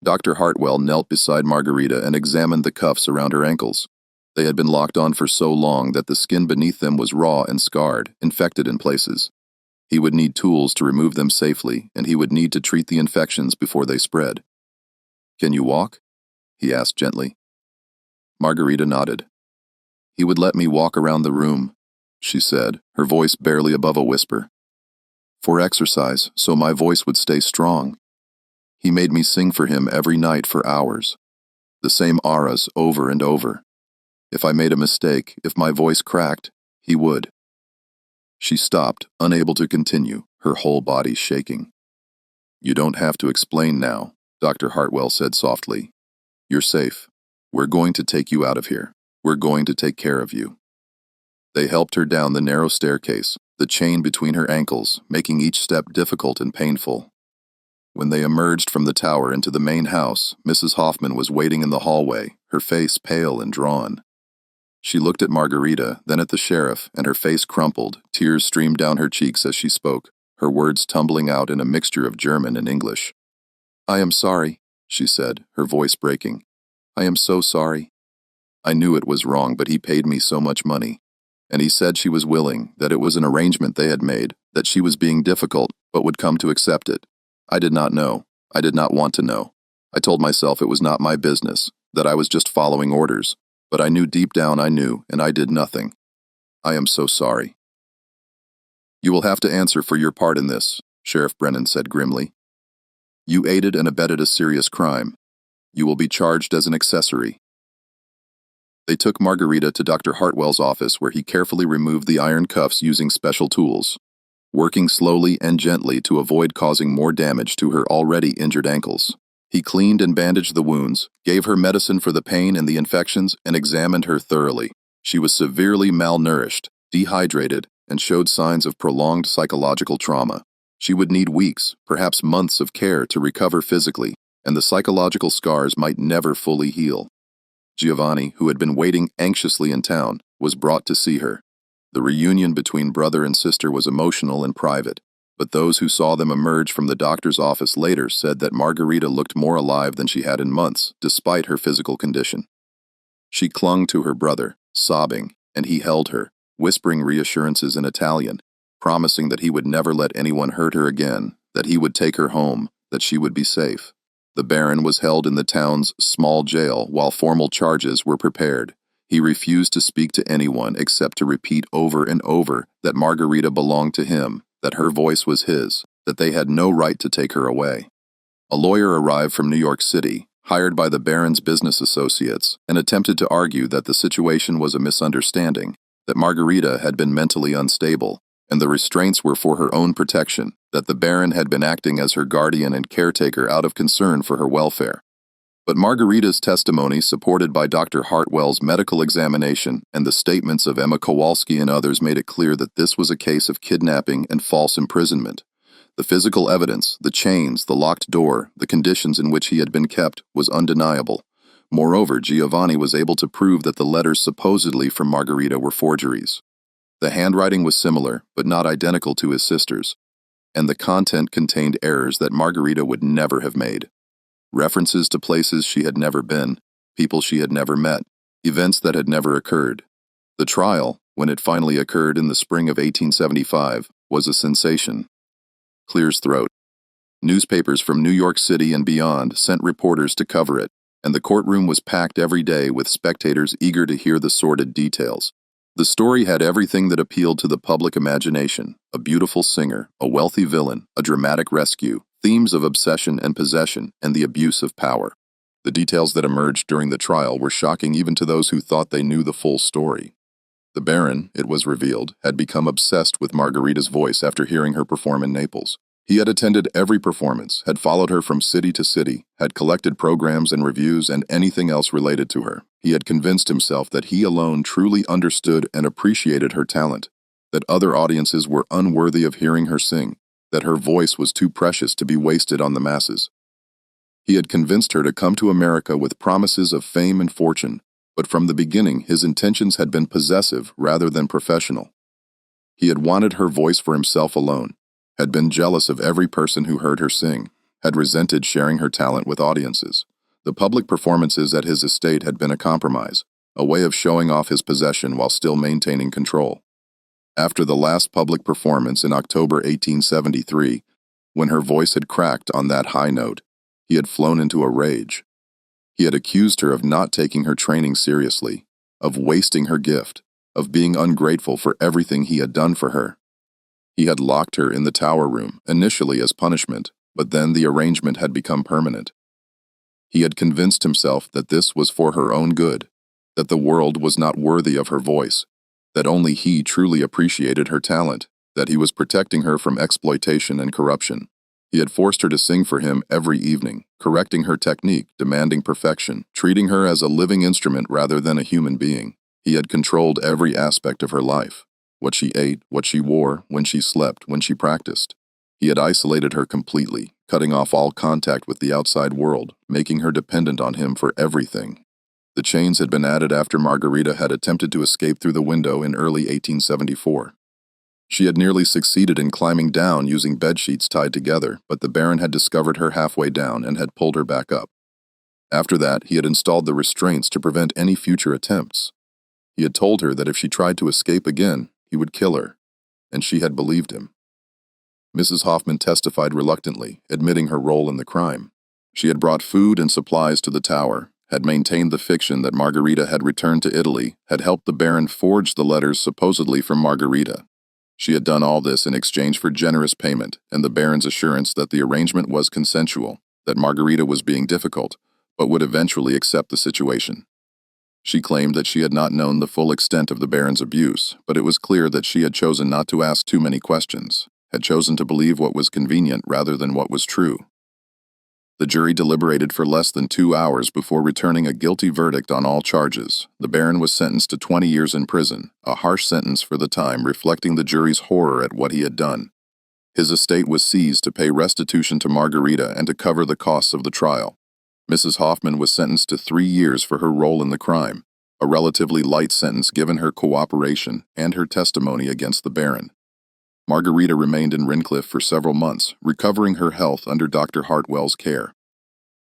Dr. Hartwell knelt beside Margarita and examined the cuffs around her ankles. They had been locked on for so long that the skin beneath them was raw and scarred, infected in places. He would need tools to remove them safely, and he would need to treat the infections before they spread. "Can you walk?" he asked gently. Margarita nodded. "He would let me walk around the room," she said, her voice barely above a whisper. "For exercise, so my voice would stay strong. He made me sing for him every night for hours. The same arias over and over. If I made a mistake, if my voice cracked, he would." She stopped, unable to continue, her whole body shaking. "You don't have to explain now," Dr. Hartwell said softly. "You're safe. We're going to take you out of here. We're going to take care of you." They helped her down the narrow staircase, the chain between her ankles, making each step difficult and painful. When they emerged from the tower into the main house, Mrs. Hoffman was waiting in the hallway, her face pale and drawn. She looked at Margarita, then at the sheriff, and her face crumpled, tears streamed down her cheeks as she spoke, her words tumbling out in a mixture of German and English. "I am sorry," she said, her voice breaking. "I am so sorry. I knew it was wrong, but he paid me so much money. And he said she was willing, that it was an arrangement they had made, that she was being difficult, but would come to accept it. I did not know. I did not want to know. I told myself it was not my business, that I was just following orders. But I knew deep down I knew, and I did nothing. I am so sorry." "You will have to answer for your part in this," Sheriff Brennan said grimly. "You aided and abetted a serious crime. You will be charged as an accessory." They took Margarita to Dr. Hartwell's office, where he carefully removed the iron cuffs using special tools, working slowly and gently to avoid causing more damage to her already injured ankles. He cleaned and bandaged the wounds, gave her medicine for the pain and the infections, and examined her thoroughly. She was severely malnourished, dehydrated, and showed signs of prolonged psychological trauma. She would need weeks, perhaps months of care to recover physically, and the psychological scars might never fully heal. Giovanni, who had been waiting anxiously in town, was brought to see her. The reunion between brother and sister was emotional and private, but those who saw them emerge from the doctor's office later said that Margarita looked more alive than she had in months, despite her physical condition. She clung to her brother, sobbing, and he held her, whispering reassurances in Italian, promising that he would never let anyone hurt her again, that he would take her home, that she would be safe. The Baron was held in the town's small jail while formal charges were prepared. He refused to speak to anyone except to repeat over and over that Margarita belonged to him, that her voice was his, that they had no right to take her away. A lawyer arrived from New York City, hired by the Baron's business associates, and attempted to argue that the situation was a misunderstanding, that Margarita had been mentally unstable, and the restraints were for her own protection, that the Baron had been acting as her guardian and caretaker out of concern for her welfare. But Margarita's testimony, supported by Dr. Hartwell's medical examination and the statements of Emma Kowalski and others, made it clear that this was a case of kidnapping and false imprisonment. The physical evidence, the chains, the locked door, the conditions in which he had been kept, was undeniable. Moreover, Giovanni was able to prove that the letters supposedly from Margarita were forgeries. The handwriting was similar, but not identical to his sister's, and the content contained errors that Margarita would never have made. References to places she had never been, people she had never met, events that had never occurred. The trial, when it finally occurred in the spring of 1875, was a sensation. Clear's throat. Newspapers from New York City and beyond sent reporters to cover it, and the courtroom was packed every day with spectators eager to hear the sordid details. The story had everything that appealed to the public imagination: a beautiful singer, a wealthy villain, a dramatic rescue, themes of obsession and possession, and the abuse of power. The details that emerged during the trial were shocking even to those who thought they knew the full story. The Baron, it was revealed, had become obsessed with Margarita's voice after hearing her perform in Naples. He had attended every performance, had followed her from city to city, had collected programs and reviews and anything else related to her. He had convinced himself that he alone truly understood and appreciated her talent, that other audiences were unworthy of hearing her sing, that her voice was too precious to be wasted on the masses. He had convinced her to come to America with promises of fame and fortune, but from the beginning his intentions had been possessive rather than professional. He had wanted her voice for himself alone, had been jealous of every person who heard her sing, had resented sharing her talent with audiences. The public performances at his estate had been a compromise, a way of showing off his possession while still maintaining control. After the last public performance in October 1873, when her voice had cracked on that high note, he had flown into a rage. He had accused her of not taking her training seriously, of wasting her gift, of being ungrateful for everything he had done for her. He had locked her in the tower room, initially as punishment, but then the arrangement had become permanent. He had convinced himself that this was for her own good, that the world was not worthy of her voice, that only he truly appreciated her talent, that he was protecting her from exploitation and corruption. He had forced her to sing for him every evening, correcting her technique, demanding perfection, treating her as a living instrument rather than a human being. He had controlled every aspect of her life: what she ate, what she wore, when she slept, when she practiced. He had isolated her completely, cutting off all contact with the outside world, making her dependent on him for everything. The chains had been added after Margarita had attempted to escape through the window in early 1874. She had nearly succeeded in climbing down using bedsheets tied together, but the Baron had discovered her halfway down and had pulled her back up. After that, he had installed the restraints to prevent any future attempts. He had told her that if she tried to escape again, he would kill her, and she had believed him. Mrs. Hoffman testified reluctantly, admitting her role in the crime. She had brought food and supplies to the tower, had maintained the fiction that Margarita had returned to Italy, had helped the Baron forge the letters supposedly from Margarita. She had done all this in exchange for generous payment and the Baron's assurance that the arrangement was consensual, that Margarita was being difficult, but would eventually accept the situation. She claimed that she had not known the full extent of the Baron's abuse, but it was clear that she had chosen not to ask too many questions, had chosen to believe what was convenient rather than what was true. The jury deliberated for less than 2 hours before returning a guilty verdict on all charges. The Baron was sentenced to 20 years in prison, a harsh sentence for the time reflecting the jury's horror at what he had done. His estate was seized to pay restitution to Margarita and to cover the costs of the trial. Mrs. Hoffman was sentenced to 3 years for her role in the crime, a relatively light sentence given her cooperation and her testimony against the Baron. Margarita remained in Rincliffe for several months, recovering her health under Dr. Hartwell's care.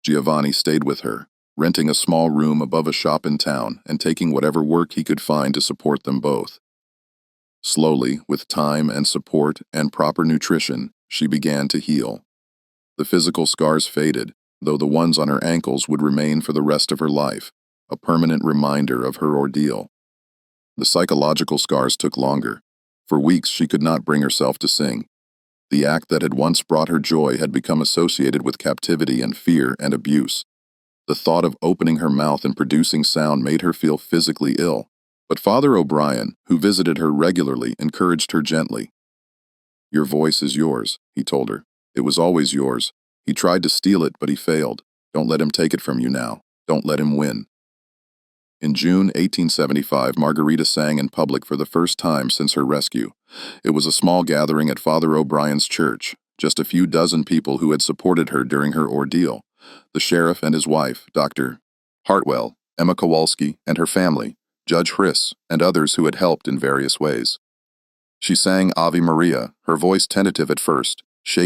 Giovanni stayed with her, renting a small room above a shop in town and taking whatever work he could find to support them both. Slowly, with time and support and proper nutrition, she began to heal. The physical scars faded, though the ones on her ankles would remain for the rest of her life, a permanent reminder of her ordeal. The psychological scars took longer. For weeks she could not bring herself to sing. The act that had once brought her joy had become associated with captivity and fear and abuse. The thought of opening her mouth and producing sound made her feel physically ill. But Father O'Brien, who visited her regularly, encouraged her gently. "Your voice is yours," he told her. "It was always yours. He tried to steal it, but he failed. Don't let him take it from you now. Don't let him win." In June 1875, Margarita sang in public for the first time since her rescue. It was a small gathering at Father O'Brien's church, just a few dozen people who had supported her during her ordeal: the sheriff and his wife, Dr. Hartwell, Emma Kowalski and her family, Judge Hriss, and others who had helped in various ways. She sang Ave Maria, her voice tentative at first,